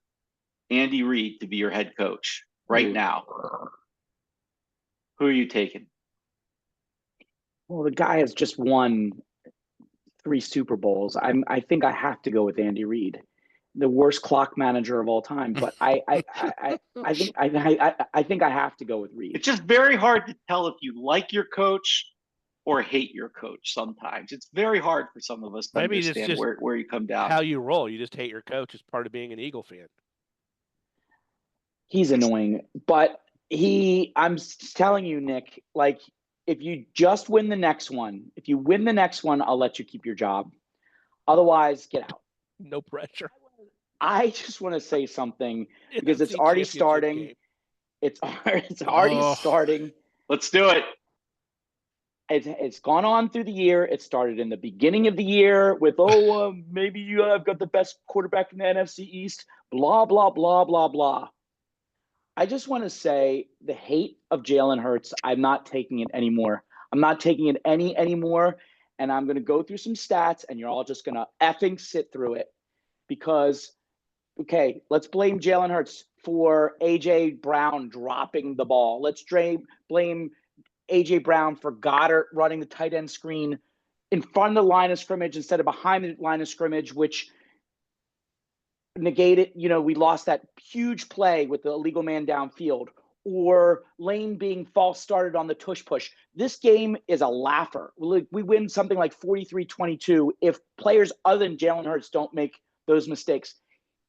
Andy Reid to be your head coach right now, who are you taking? Well, the guy has just won 3 Super Bowls. I think I have to go with Andy Reid, the worst clock manager of all time. But I think I have to go with Reid. It's just very hard to tell if you like your coach or hate your coach. Sometimes it's very hard for some of us to Maybe it's understand just where you come down. How you roll. You just hate your coach as part of being an Eagle fan. He's annoying, but I'm telling you, Nick, like if you just win the next one, if you win the next one, I'll let you keep your job. Otherwise, get out. No pressure. I just want to say something because it's NFC already Championship starting. game. It's already starting. Let's do it. It's gone on through the year. It started in the beginning of the year with, maybe you have got the best quarterback in the NFC East, blah, blah, blah, blah, blah. I just want to say the hate of Jalen Hurts, I'm not taking it anymore. I'm not taking it anymore. And I'm going to go through some stats and you're all just going to effing sit through it because, okay, let's blame Jalen Hurts for A.J. Brown dropping the ball. Let's blame A.J. Brown for Goddard running the tight end screen in front of the line of scrimmage instead of behind the line of scrimmage, which negated, we lost that huge play with the illegal man downfield, or Lane being false started on the tush push. This game is a laugher. We win something like 43-22 if players other than Jalen Hurts don't make those mistakes.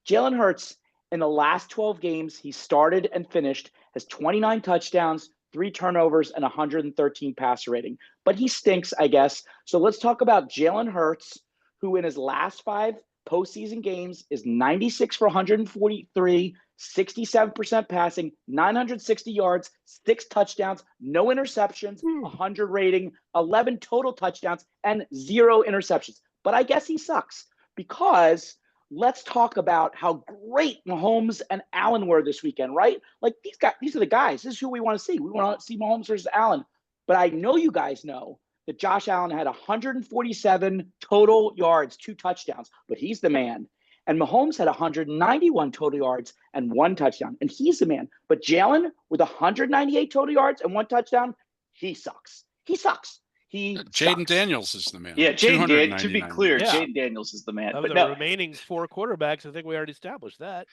Jalen Hurts, in the last 12 games, he started and finished, has 29 touchdowns, 3 turnovers, and 113 passer rating. But he stinks, I guess. So let's talk about Jalen Hurts, who in his last 5 postseason games is 96 for 143, 67% passing, 960 yards, 6 touchdowns, no interceptions, 100 rating, 11 total touchdowns, and 0 interceptions. But I guess he sucks because let's talk about how great Mahomes and Allen were this weekend, right? Like these are the guys. This is who we want to see. We want to see Mahomes versus Allen. But I know you guys know that Josh Allen had 147 total yards, 2 touchdowns, but he's the man. And Mahomes had 191 total yards and 1 touchdown, and he's the man. But Jalen, with 198 total yards and 1 touchdown, he sucks. He sucks. Jayden Daniels is the man. Yeah, to be clear, Yeah. Jayden Daniels is the man. Of But the no, remaining 4 quarterbacks, I think we already established that.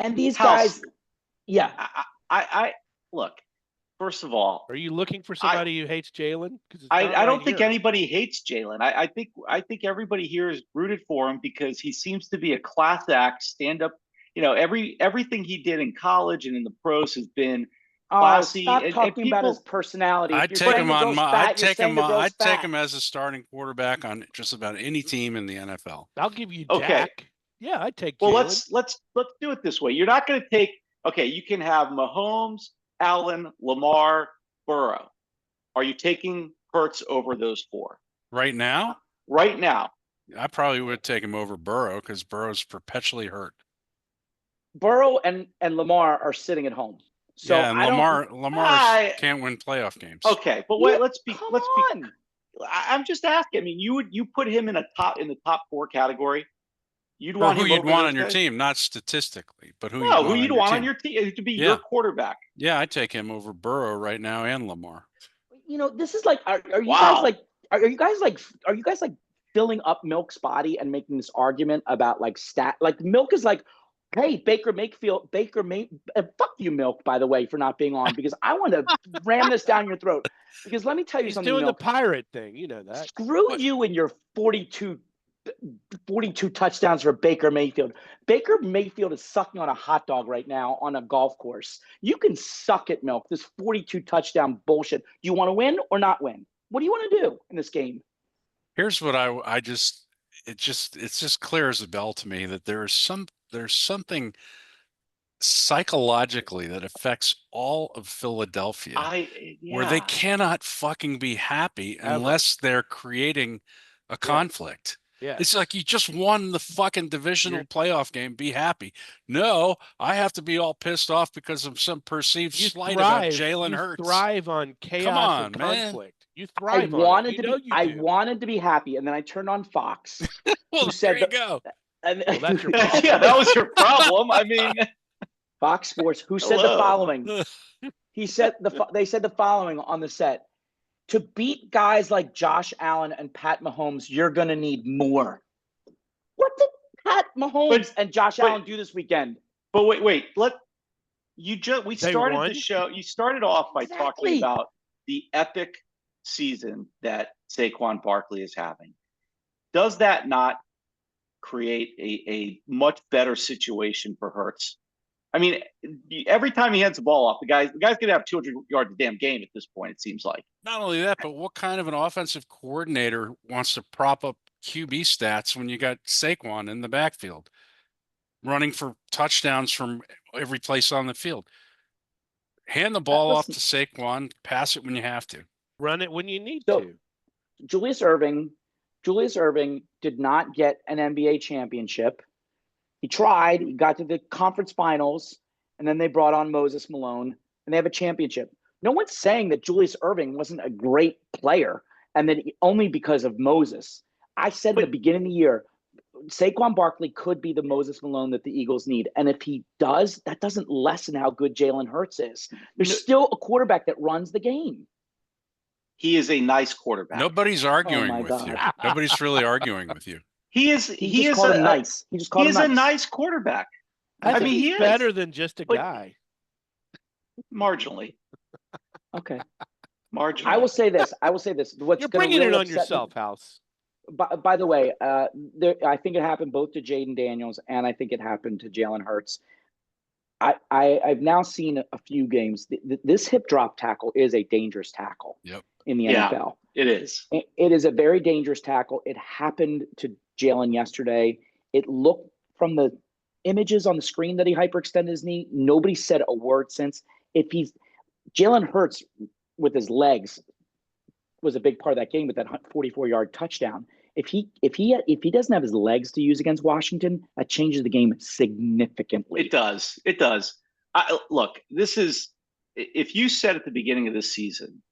And these House. guys, yeah. I look. First of all, Are you looking for somebody who hates Jalen? I don't think anybody hates Jalen. I think everybody here is rooted for him because he seems to be a class act, stand up. Everything he did in college and in the pros has been classy. Stop talking about his personality. I'd take him on. I'd take him as a starting quarterback on just about any team in the NFL. I'll give you Okay. Dak. Yeah, I'd take. Well, Jalen. let's do it this way. You're not going to take. Okay, you can have Mahomes, Allen, Lamar, Burrow. Are you taking Hurts over those 4? Right now? Right now. I probably would take him over Burrow because Burrow's perpetually hurt. Burrow and Lamar are sitting at home. So yeah, and Lamar can't win playoff games. Okay, but wait, let's be. I'm just asking. I mean, you put him in the top 4 category. You'd want who him you'd want on your guys? team, not statistically, but who you'd want on your team to be your quarterback. Yeah, I'd take him over Burrow right now and Lamar. This is like, are you guys like filling up Milk's body and making this argument about like like Milk is like, hey, fuck you, Milk, by the way, for not being on, because I want to ram this down your throat. Because let me tell you something, He's doing Milk. the pirate thing, you know that. Screw you and your 42 42 touchdowns for Baker Mayfield. Baker Mayfield is sucking on a hot dog right now on a golf course. You can suck it, Milk. This 42 touchdown bullshit. Do you want to win or not win? What do you want to do in this game? Here's what it's just clear as a bell to me that there's something psychologically that affects all of Philadelphia where they cannot fucking be happy unless they're creating a conflict. Yeah. It's like you just won the fucking divisional playoff game. Be happy. No, I have to be all pissed off because of some perceived slight about Jalen Hurts. You thrive on chaos Come on, and man. conflict. You thrive on it. I wanted to be happy, and then I turned on Fox. Well, there you go. And, well, that's your problem. Yeah, that was your problem. I mean, Fox Sports, who said the following. They said the following on the set. To beat guys like Josh Allen and Pat Mahomes, you're going to need more. What did Pat Mahomes and Josh Allen do this weekend? But wait. We started the show. You started off by talking about the epic season that Saquon Barkley is having. Does that not create a much better situation for Hurts? I mean, every time he hands the ball off, the guy's going to have 200 yards a damn game at this point, it seems like. Not only that, but what kind of an offensive coordinator wants to prop up QB stats when you got Saquon in the backfield, running for touchdowns from every place on the field? Hand the ball off to Saquon, pass it when you have to. Run it when you need to. Julius Erving did not get an NBA championship. He tried, he got to the conference finals, and then they brought on Moses Malone, and they have a championship. No one's saying that Julius Erving wasn't a great player, and that only because of Moses. I said at the beginning of the year, Saquon Barkley could be the Moses Malone that the Eagles need. And if he does, that doesn't lessen how good Jalen Hurts is. There's still a quarterback that runs the game. He is a nice quarterback. Nobody's arguing with you. Nobody's really arguing with you. He is a nice quarterback. I mean, he's better than just a guy. Marginally. Okay. Marginally. I will say this. You're bringing it on yourself, House. By the way, I think it happened both to Jayden Daniels and I think it happened to Jalen Hurts. I've now seen a few games. This hip drop tackle is a dangerous tackle in the NFL. It is. It is a very dangerous tackle. It happened to Jalen yesterday. It looked from the images on the screen that he hyperextended his knee. Nobody said a word since. Jalen Hurts with his legs was a big part of that game with that 44-yard touchdown. If he doesn't have his legs to use against Washington, that changes the game significantly. It does. Look, if you said at the beginning of this season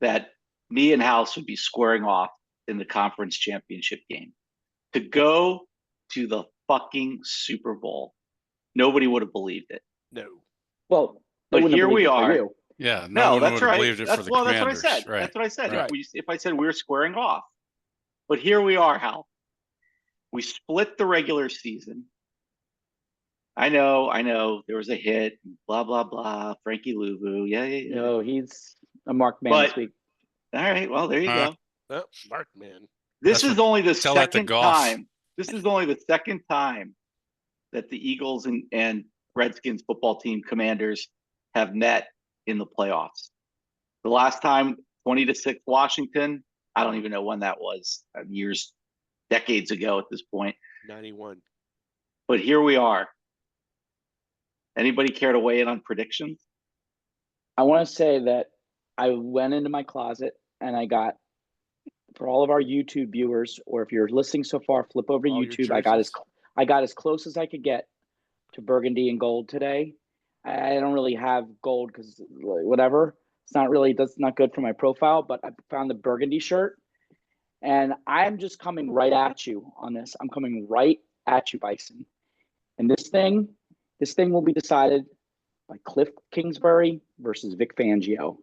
that me and House would be squaring off in the conference championship game to go to the fucking Super Bowl, nobody would have believed it. No. Well, but here we are. Yeah, no, that's right. Believed it for the Commanders. That's what I said. Right. That's what I said. Right. If I said we were squaring off, but here we are, Hal. We split the regular season. I know. There was a hit. Blah blah blah. Frankie Louvu. Yeah. No, he's a marked man this week. All right. Well, there you go. Oh, marked man. This is only the second time. This is only the second time that the Eagles and Redskins football team Commanders have met in the playoffs. The last time, 20-6 Washington. I don't even know when that was. Decades ago at this point. 91. But here we are. Anybody care to weigh in on predictions? I want to say that I went into my closet and I got, for all of our YouTube viewers, or if you're listening so far, flip over to YouTube. I got as close as I could get to burgundy and gold today. I don't really have gold because whatever. That's not good for my profile, but I found the burgundy shirt and I'm just coming right at you on this. I'm coming right at you, Bison. And this thing will be decided by Cliff Kingsbury versus Vic Fangio.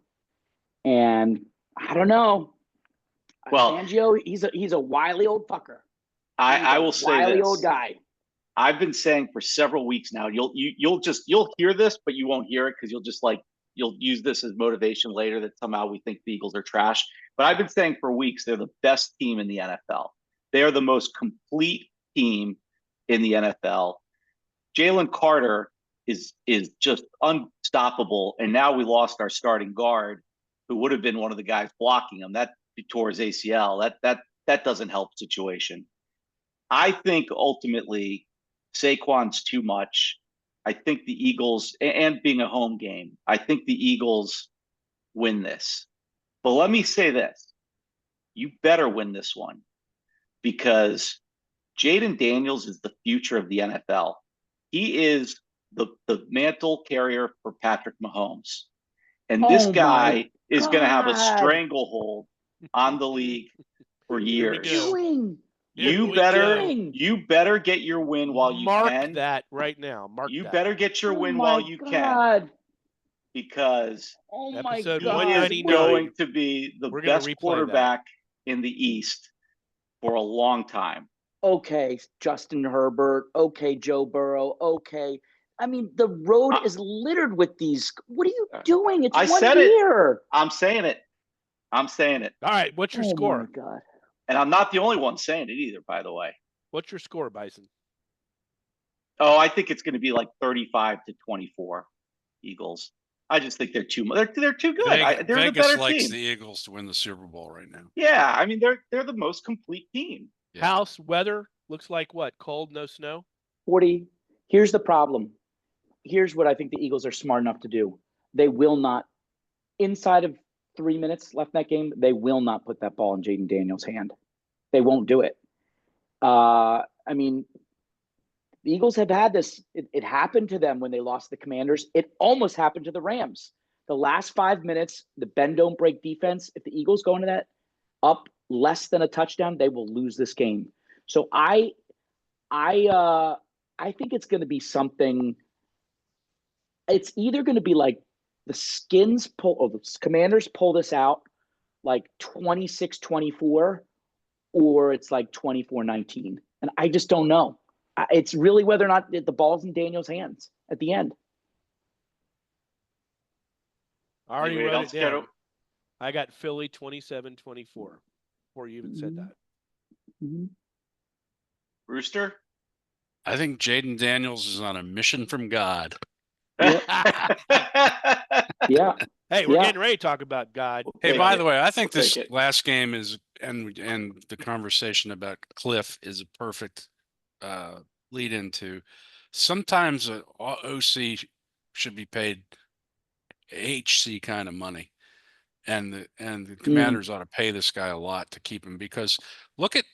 And I don't know. Well, Fangio, he's a wily old fucker. I will say wily this. Old guy. I've been saying for several weeks now, you'll hear this, but you won't hear it because you'll use this as motivation later that somehow we think the Eagles are trash. But I've been saying for weeks they're the best team in the NFL. They're the most complete team in the NFL. Jalen Carter is just unstoppable. And now we lost our starting guard, who would have been one of the guys blocking him. That tore his ACL. That doesn't help the situation. I think ultimately Saquon's too much. I think the Eagles, and being a home game, I think the Eagles win this. But let me say this. You better win this one, because Jayden Daniels is the future of the NFL. He is the mantle carrier for Patrick Mahomes. And this guy is going to have a stranglehold on the league for years. You better get your win while you Mark can. that right now. You better get your win while you can, because Episode he is 199. going to be the We're gonna best replay quarterback in the East for a long time. Okay, Justin Herbert. Okay, Joe Burrow. Okay. I mean, the road is littered with these. What are you doing? It's I 1 said year. it. I'm saying it. All right, what's your score? Oh my God. And I'm not the only one saying it either, by the way. What's your score, Bison? Oh, I think it's going to be like 35-24 Eagles. I just think they're too much. They're too good. They're Vegas the better likes team. the Eagles to win the Super Bowl right now. Yeah, I mean they're the most complete team. Yeah. House weather looks like what? Cold, no snow? 40. Here's the problem. Here's what I think the Eagles are smart enough to do. They will not, inside of 3 minutes left in that game, they will not put that ball in Jayden Daniels' hand. They won't do it. I mean, the Eagles have had this. It happened to them when they lost the Commanders. It almost happened to the Rams. The last 5 minutes, the bend don't break defense. If the Eagles go into that up less than a touchdown, they will lose this game. So I think it's going to be something. It's either going to be like the Skins pull, or the Commanders pull this out like 26-24, or it's like 24-19. And I just don't know. It's really whether or not the ball's in Daniel's hands at the end. I already Anyway, wrote it down. I got Philly 27-24 before you even said that. Mm-hmm. Rooster? I think Jayden Daniels is on a mission from God. Yeah. Hey, we're getting ready to talk about God. Hey, by the way, I think We'll this take it. last game is, and the conversation about Cliff is a perfect lead into. Sometimes a OC should be paid HC kind of money, and the Commanders ought to pay this guy a lot to keep him, because look at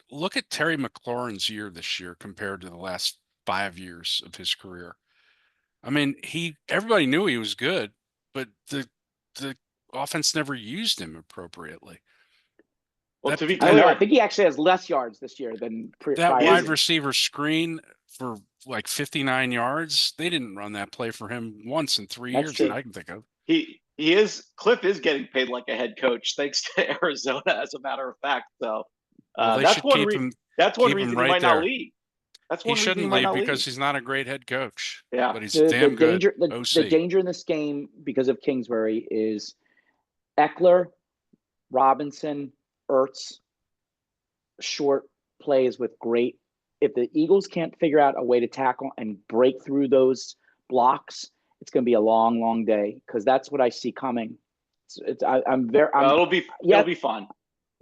Terry McLaurin's year this year compared to the last 5 years of his career. I mean, everybody knew he was good, but the offense never used him appropriately. Well, to be I don't know. clear, I think he actually has less yards this year than that prior. wide receiver screen for like 59 yards, they didn't run that play for him once in 3 That's years true. that I can think of. Cliff is getting paid like a head coach thanks to Arizona, as a matter of fact. So Well, they that's should one keep reason. him. That's one keep him reason he right might there. not leave. That's one He reason shouldn't he might leave not because leave. he's not a great head coach. Yeah, but he's The damn good. danger, OC. the danger in this game because of Kingsbury is Eckler, Robinson, Ertz, short plays with great. If the Eagles can't figure out a way to tackle and break through those blocks, it's going to be a long, long day, because that's what I see coming. I'm very. it'll be fun.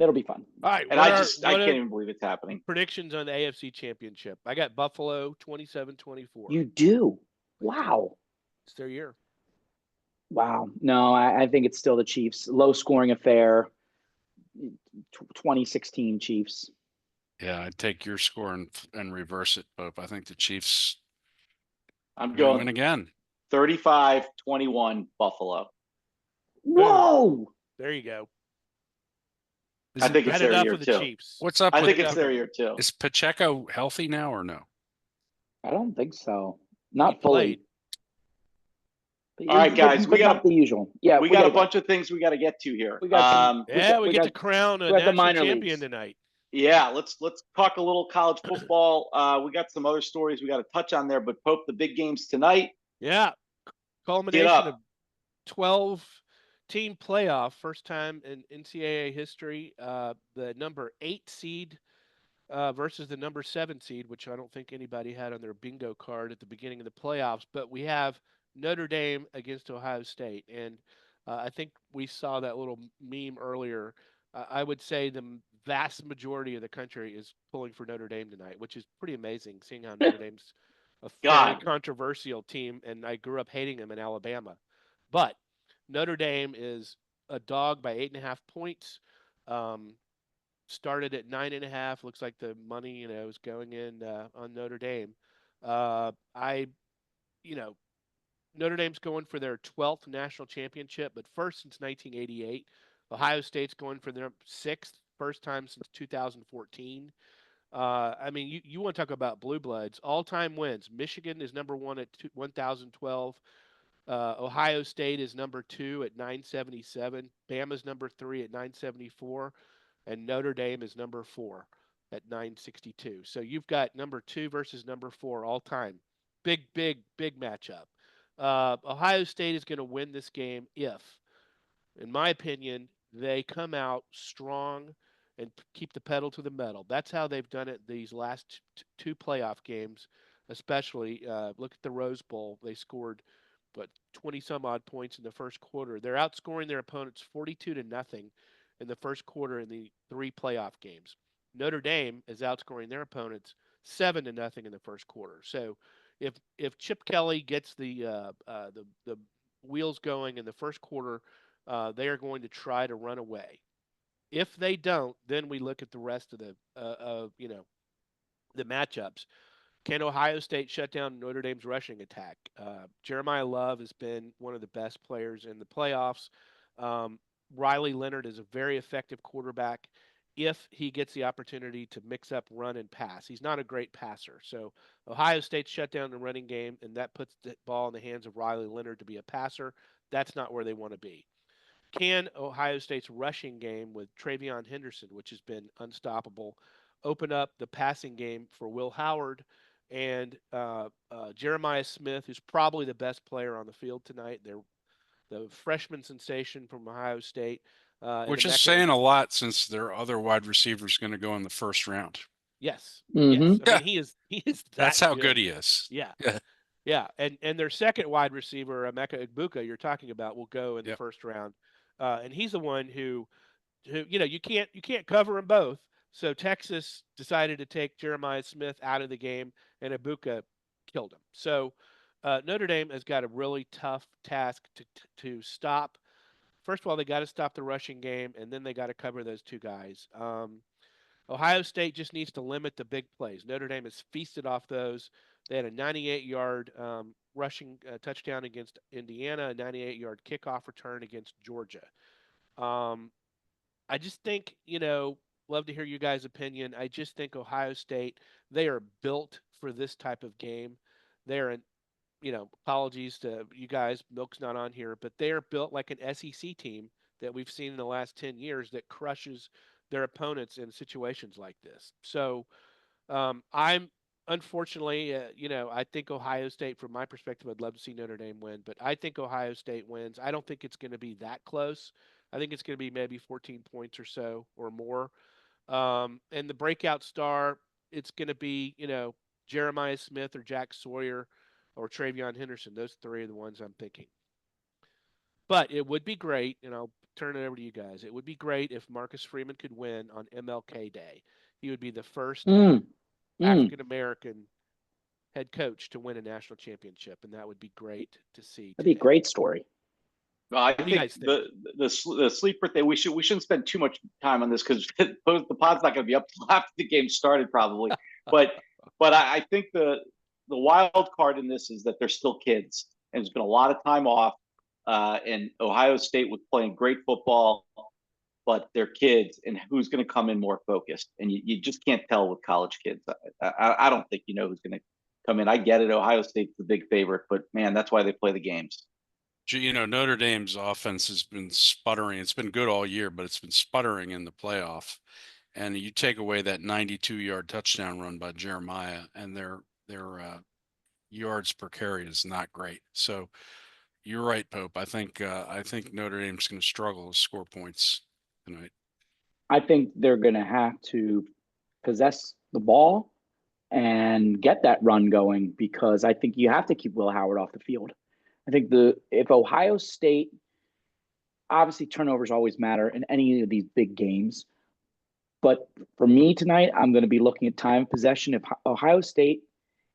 It'll be fun. All right. And I can't even believe it's happening. Predictions on the AFC Championship. I got Buffalo 27-24. You do? Wow. It's their year. Wow. No, I think it's still the Chiefs. Low scoring affair. 2016 Chiefs. Yeah, I'd take your score and reverse it, Pope. I think the Chiefs I'm win going again. 35-21 Buffalo. Whoa. There you go. I think it's Had their enough year of the too. Chiefs. What's up I with think it's their year too. Is Pacheco healthy now or no? I don't think so. Not He fully. All right, guys, but not the usual. Yeah, we got a bunch of things we got to get to here. We got we get to crown a national champion tonight. Yeah, let's talk a little college football. We got some other stories we got to touch on there, but Pope, the big games tonight. Yeah, culmination of 12-team playoff, first time in NCAA history. The number 8 seed versus the number 7 seed, which I don't think anybody had on their bingo card at the beginning of the playoffs. But we have Notre Dame against Ohio State, and I think we saw that little meme earlier. I would say the vast majority of the country is pulling for Notre Dame tonight, which is pretty amazing, seeing how Notre Dame's a fairly God. controversial team, and I grew up hating them in Alabama. But Notre Dame is a dog by 8.5 points. Um, Started at 9.5. Looks like the money, is going in on Notre Dame. I, you know, Notre Dame's going for their 12th national championship, but first since 1988. Ohio State's going for their 6th, first time since 2014. I mean, you want to talk about blue bloods, all-time wins. Michigan is number 1 at 1,012. Ohio State is number 2 at 977. Bama's number 3 at 974. And Notre Dame is number 4 at 962. So you've got number 2 versus number 4 all time. Big, big, big matchup. Ohio State is going to win this game if, in my opinion, they come out strong and keep the pedal to the metal. That's how they've done it these last 2 playoff games, especially. Look at the Rose Bowl. They scored, 20 some odd points in the first quarter. They're outscoring their opponents 42-0 in the first quarter in the 3 playoff games. Notre Dame is outscoring their opponents 7-0 in the first quarter. So if Chip Kelly gets the wheels going in the first quarter, they are going to try to run away. If they don't, then we look at the rest of the matchups. Can Ohio State shut down Notre Dame's rushing attack? Jeremiah Love has been one of the best players in the playoffs. Riley Leonard is a very effective quarterback if he gets the opportunity to mix up run and pass. He's not a great passer. So Ohio State shut down the running game, and that puts the ball in the hands of Riley Leonard to be a passer. That's not where they want to be. Can Ohio State's rushing game with Travion Henderson, which has been unstoppable, open up the passing game for Will Howard and Jeremiah Smith, who's probably the best player on the field tonight? They're the freshman sensation from Ohio State. Which is saying a lot since their other wide receiver is going to go in the first round. Yes. Mm-hmm. Yes. I mean, he is That's how good he is. Yeah. Yeah. And their second wide receiver, Emeka Egbuka, you're talking about, will go in the first round. And he's the one who you can't cover them both. So Texas decided to take Jeremiah Smith out of the game, and Egbuka killed him. So Notre Dame has got a really tough task to stop. First of all, they got to stop the rushing game, and then they got to cover those 2 guys. Ohio State just needs to limit the big plays. Notre Dame has feasted off those. They had a 98-yard rushing touchdown against Indiana, a 98-yard kickoff return against Georgia. I just think, love to hear you guys' opinion. I just think Ohio State, they are built for this type of game. They're apologies to you guys, Milk's not on here, but they are built like an SEC team that we've seen in the last 10 years that crushes their opponents in situations like this. So I'm unfortunately, I think Ohio State, from my perspective, I'd love to see Notre Dame win, but I think Ohio State wins. I don't think it's going to be that close. I think it's going to be maybe 14 points or so or more. And the breakout star, it's going to be, Jeremiah Smith or Jack Sawyer or Travion Henderson. Those 3 are the ones I'm thinking. But it would be great, and I'll turn it over to you guys. It would be great if Marcus Freeman could win on MLK Day. He would be the first African-American head coach to win a national championship, and that would be great to see. That'd be a great story. Well, I think the sleeper thing, we shouldn't spend too much time on this because the pod's not going to be up after the game started probably. But I think the wild card in this is that they're still kids, and there's been a lot of time off. And Ohio State was playing great football, but they're kids, and who's going to come in more focused? And you just can't tell with college kids. I don't think who's going to come in. I get it. Ohio State's the big favorite, but man, that's why they play the games. Notre Dame's offense has been sputtering. It's been good all year, but it's been sputtering in the playoff. And you take away that 92-yard touchdown run by Jeremiah, and their yards per carry is not great. So you're right, Pope. I think Notre Dame's going to struggle to score points tonight. I think they're going to have to possess the ball and get that run going, because I think you have to keep Will Howard off the field. I think if Ohio State, obviously turnovers always matter in any of these big games, but for me tonight, I'm going to be looking at time of possession. If Ohio State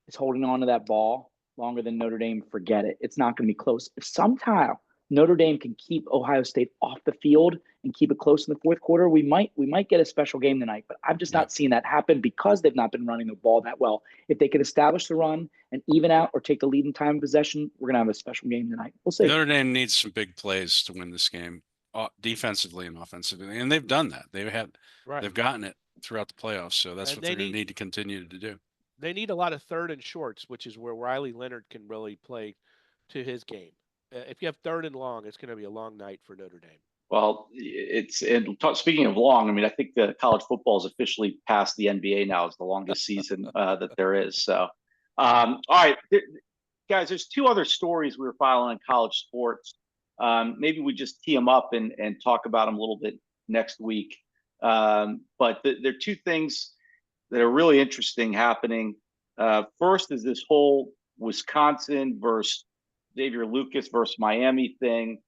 is holding on to that ball longer than Notre Dame, forget it. It's not going to be close. If somehow Notre Dame can keep Ohio State off the field and keep it close in the fourth quarter, we might get a special game tonight. But I'm just not seeing that happen because they've not been running the ball that well. If they could establish the run and even out or take the lead in time of possession, we're going to have a special game tonight. We'll see. Notre Dame needs some big plays to win this game, defensively and offensively, and they've done that. They've gotten it throughout the playoffs, so that's what they're going to need to continue to do. They need a lot of third and shorts, which is where Riley Leonard can really play to his game. If you have third and long, it's going to be a long night for Notre Dame. Well, speaking of long, I mean, I think the college football is officially past the NBA now. It's the longest season that there is. So, all right, guys, there's two other stories we were following in college sports. Maybe we just tee them up and talk about them a little bit next week. But there are two things that are really interesting happening. First is this whole Wisconsin versus Xavier Lucas versus Miami thing.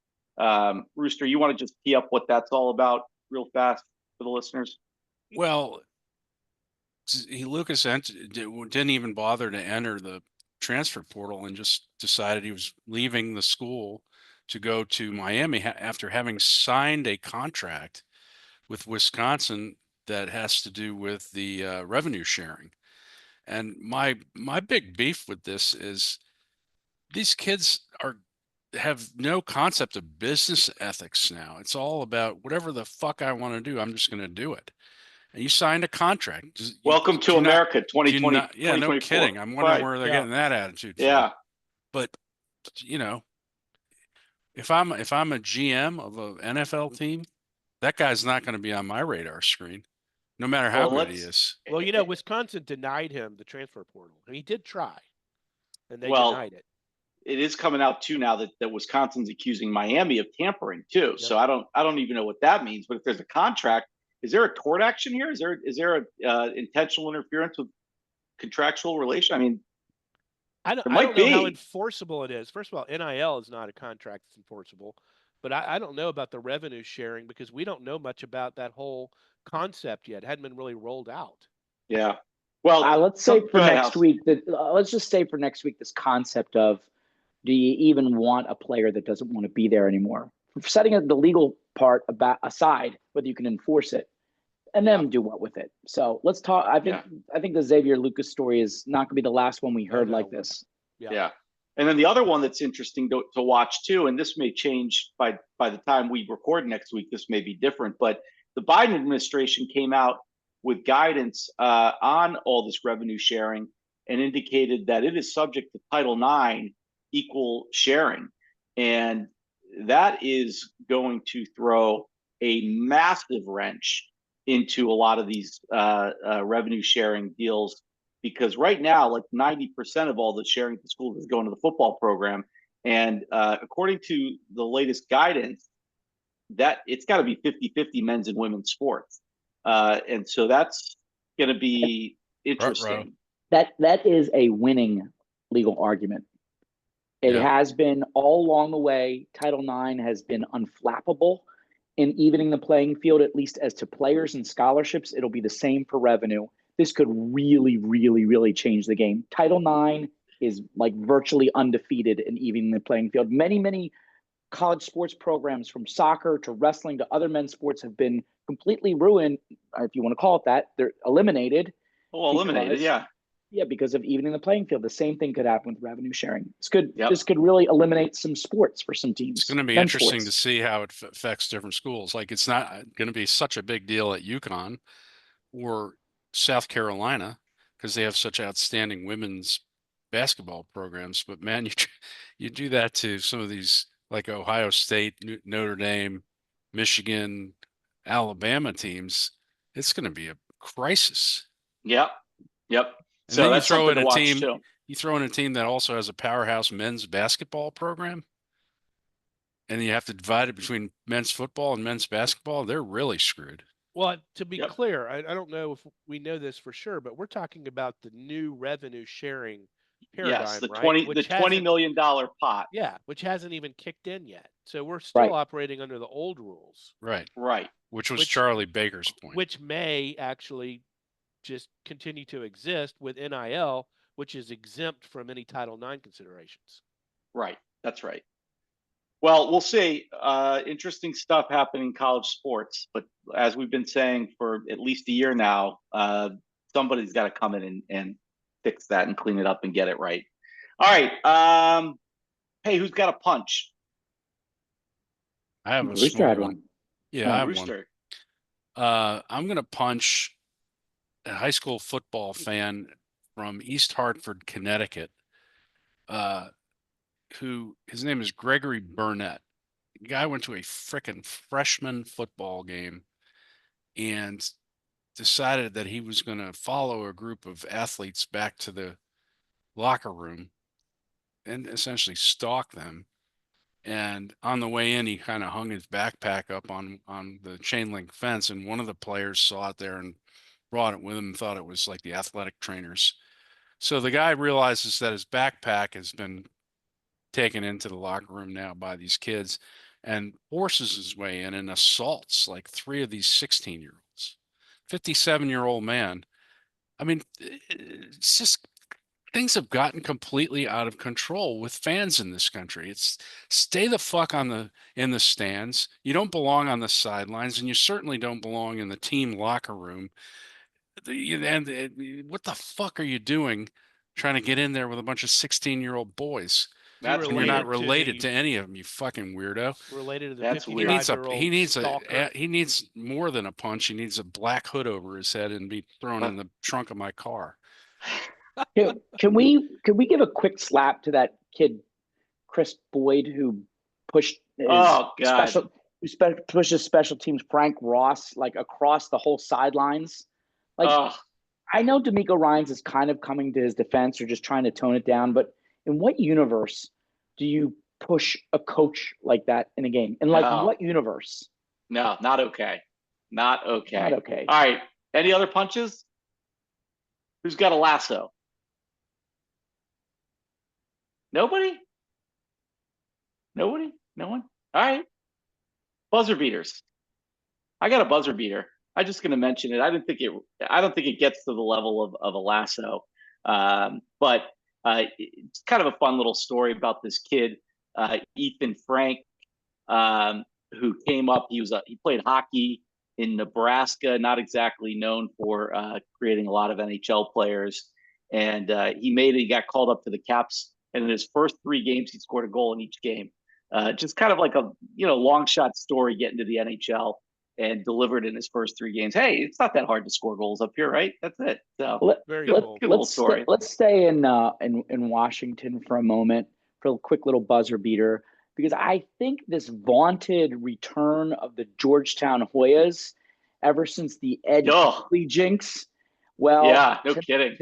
Rooster, you want to just tee up what that's all about real fast for the listeners? Well, Lucas didn't even bother to enter the transfer portal and just decided he was leaving the school to go to Miami after having signed a contract with Wisconsin that has to do with the revenue sharing. And my big beef with this is these kids have no concept of business ethics now. It's all about whatever the fuck I want to do, I'm just going to do it. And you signed a contract. Welcome to America, 2020. Yeah, no kidding. I'm wondering where they're getting that attitude from. Yeah. But, if I'm a GM of an NFL team, that guy's not going to be on my radar screen, no matter how good he is. Well, Wisconsin denied him the transfer portal. He did try, and they denied it. It is coming out too now that Wisconsin's accusing Miami of tampering too. Yep. So I don't even know what that means. But if there's a contract, is there a tort action here? Is there a intentional interference with contractual relation? I mean, I don't know how enforceable it is. First of all, NIL is not a contract that's enforceable, but I don't know about the revenue sharing because we don't know much about that whole concept yet. It hadn't been really rolled out. Yeah. Well, let's say for next week let's just say for next week this concept of, do you even want a player that doesn't want to be there anymore? Setting the legal part aside, whether you can enforce it, and then do what with it. So let's talk. I think the Xavier Lucas story is not going to be the last one we heard like this. Yeah. And then the other one that's interesting to watch too, and this may change by the time we record next week. This may be different, but the Biden administration came out with guidance on all this revenue sharing and indicated that it is subject to Title IX equal sharing. And that is going to throw a massive wrench into a lot of these revenue sharing deals, because right now, like 90% of all the sharing to schools is going to the football program. And according to the latest guidance, that it's got to be 50-50 men's and women's sports. And so that's going to be interesting. That is a winning legal argument. It has been all along the way. Title IX has been unflappable in evening the playing field, at least as to players and scholarships. It'll be the same for revenue. This could really, really, really change the game. Title IX is like virtually undefeated in evening the playing field. Many, many college sports programs, from soccer to wrestling to other men's sports, have been completely ruined, or if you want to call it that. They're eliminated. Eliminated, yeah. Yeah, because of evening the playing field. The same thing could happen with revenue sharing. This could really eliminate some sports for some teams. It's going to be interesting to see how it affects different schools. Like, it's not going to be such a big deal at UConn or South Carolina because they have such outstanding women's basketball programs. But man, you do that to some of these like Ohio State, Notre Dame, Michigan, Alabama teams, it's going to be a crisis. Yep. And so that's you throw in a team that also has a powerhouse men's basketball program, and you have to divide it between men's football and men's basketball. They're really screwed. Well, to be Yep. clear, I don't know if we know this for sure, but we're talking about the new revenue sharing paradigm, Yes, the right? $20 million pot. Yeah, which hasn't even kicked in yet. So we're still Right. operating under the old rules, Right. Right. Which was Which- Charlie Baker's point. which may actually just continue to exist with NIL, which is exempt from any Title IX considerations. Right. That's right. Well, we'll see. Interesting stuff happening in college sports, but as we've been saying for at least a year now, somebody's got to come in and fix that and clean it up and get it right. All right. Hey, who's got a punch? I have a Rooster small had one. one. Yeah, I have Rooster. one. I'm going to punch a high school football fan from East Hartford, Connecticut, who his name is Gregory Burnett. The guy went to a frickin' freshman football game and decided that he was going to follow a group of athletes back to the locker room and essentially stalk them. And on the way in, he kind of hung his backpack up on the chain link fence, and one of the players saw it there and brought it with him and thought it was like the athletic trainers. So the guy realizes that his backpack has been taken into the locker room now by these kids and forces his way in and assaults like 3 of these 16-year-olds. 57-year-old man. I mean, it's just things have gotten completely out of control with fans in this country. It's stay the fuck in the stands. You don't belong on the sidelines, and you certainly don't belong in the team locker room. And what the fuck are you doing trying to get in there with a bunch of 16-year-old boys? That's When you're not weird. related to any of them, you fucking weirdo. Related to the That's weird. 55-year-old He needs more than a punch. He needs a black hood over his head and be thrown in the trunk of my car. Can we give a quick slap to that kid, Chris Boyd, who pushed his Oh, God. pushes special teams Frank Ross like across the whole sidelines? Like, Oh, I know D'Amico Ryans is kind of coming to his defense or just trying to tone it down, but in what universe do you push a coach like that in a game? In like No. what universe? no, not okay. Not okay. Not okay. All right. Any other punches? Who's got a lasso? Nobody? Nobody? No one? All right. Buzzer beaters. I got a buzzer beater. I'm just going to mention it. I don't think it gets to the level of a lasso. But it's kind of a fun little story about this kid, Ethan Frank, who came up. He played hockey in Nebraska, not exactly known for creating a lot of NHL players. And he got called up to the Caps. And in his first 3 games, he scored a goal in each game. Just kind of like a long shot story getting to the NHL and delivered in his first 3 games. Hey, it's not that hard to score goals up here, right? That's it. So Very good, cool. good little story. Let's stay in Washington for a moment for a quick little buzzer beater, because I think this vaunted return of the Georgetown Hoyas ever since the Ed Cooley jinx. Well, yeah, no kidding.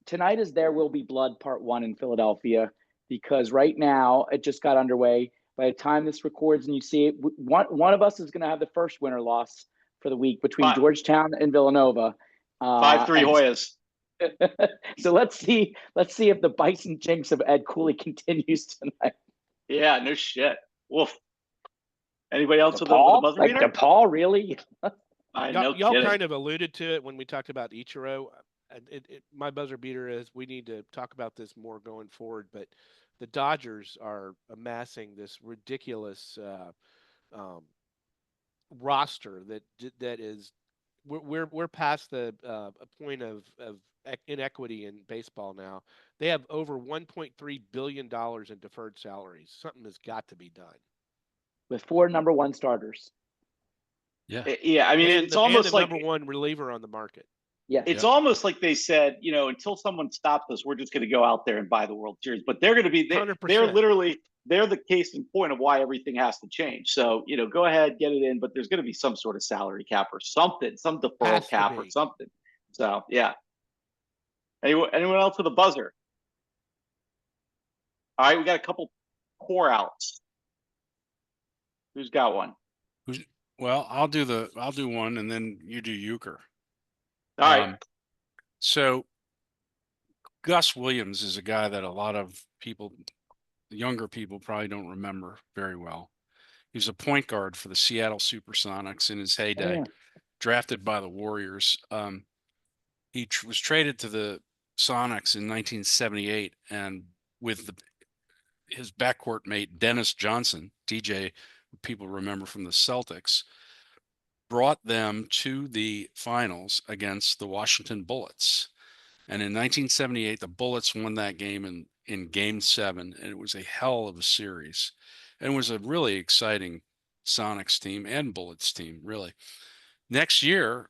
Tonight is There Will Be Blood Part 1 in Philadelphia, because right now it just got underway. By the time this records and you see it, one of us is going to have the first winner loss for the week between Georgetown and Villanova. 5-3 Hoyas. So let's see if the Bison jinx of Ed Cooley continues tonight. Yeah, no shit. Wolf. Anybody else with a buzzer beater? Like DePaul, really? Y'all kind of alluded to it when we talked about Ichiro. My buzzer beater is we need to talk about this more going forward, but the Dodgers are amassing this ridiculous roster that is we're past the a point of inequity in baseball now. They have over $1.3 billion in deferred salaries. Something has got to be done with 4 number 1 starters. Yeah. I mean, it's almost like number 1 reliever on the market. Yeah, it's almost like they said, until someone stops us, we're just going to go out there and buy the World Series. But they're going to be they're the case in point of why everything has to change. So go ahead, get it in, but there's going to be some sort of salary cap or something, some deferral cap or something. So yeah. Anyone else with a buzzer? All right, we got a couple pour outs. Who's got one? Well, I'll do one, and then you do Euchre. All right. So Gus Williams is a guy that a lot of people, younger people, probably don't remember very well. He was a point guard for the Seattle Supersonics in his heyday, yeah. drafted by the Warriors. He was traded to the Sonics in 1978, and with his backcourt mate Dennis Johnson, DJ, who people remember from the Celtics, brought them to the finals against the Washington Bullets. And in 1978, the Bullets won that game in Game 7, and it was a hell of a series. And it was a really exciting Sonics team and Bullets team, really. Next year,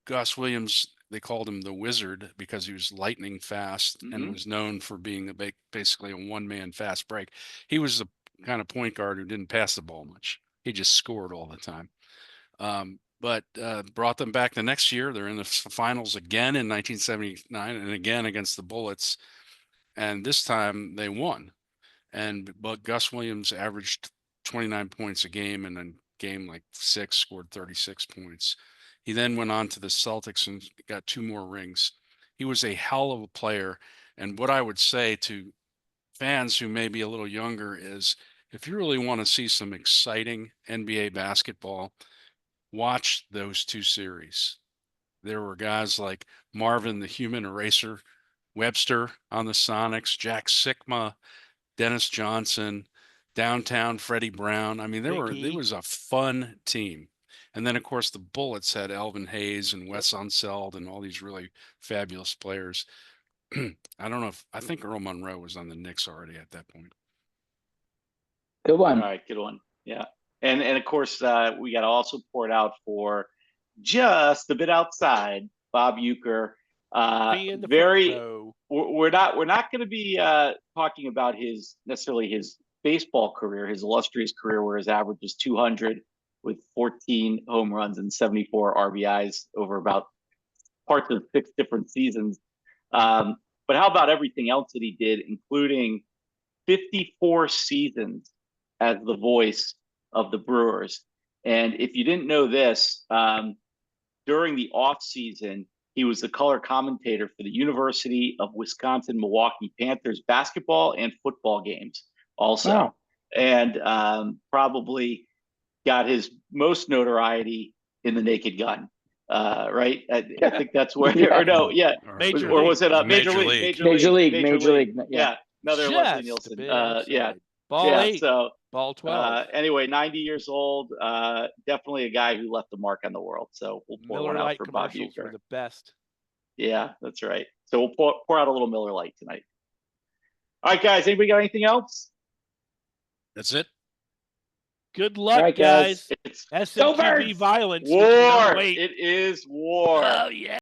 Gus Williams, they called him the Wizard because he was lightning fast and was known for being basically a one-man fast break. He was the kind of point guard who didn't pass the ball much. He just scored all the time. But brought them back the next year. They're in the finals again in 1979 and again against the Bullets. And this time they won. But Gus Williams averaged 29 points a game, and in game like 6 scored 36 points. He then went on to the Celtics and got 2 more rings. He was a hell of a player. And what I would say to fans who may be a little younger is, if you really want to see some exciting NBA basketball, watch those 2 series. There were guys like Marvin the Human Eraser Webster on the Sonics, Jack Sikma, Dennis Johnson, downtown Freddie Brown. I mean, it was a fun team. And then, of course, the Bullets had Elvin Hayes and Wes Unseld and all these really fabulous players. I think Earl Monroe was on the Knicks already at that point. Good one. All right, good one. Yeah. And of course, we got to also pour it out for just a bit outside Bob Euchre. We're not going to be talking about necessarily his baseball career, his illustrious career, where his average is 200 with 14 home runs and 74 RBIs over about parts of 6 different seasons. But how about everything else that he did, including 54 seasons as the voice of the Brewers? And if you didn't know this, during the off season, he was the color commentator for the University of Wisconsin-Milwaukee Panthers basketball and football games also. Wow. And probably got his most notoriety in the Naked Gun, right? I think that's where, or no, yeah. Or was it Major League? Major League. Yeah. Another Leslie Nielsen. Yeah. Ball yeah, 8. So Ball 12. Anyway, 90 years old. Definitely a guy who left a mark on the world. So we'll pour one out for Bob Euchre. Were the best. Yeah, that's right. So we'll pour out a little Miller Lite tonight. All right, guys. Anybody got anything else? That's it. Good luck, right, guys. It's SMQB violence. war. It is war. Oh, yeah.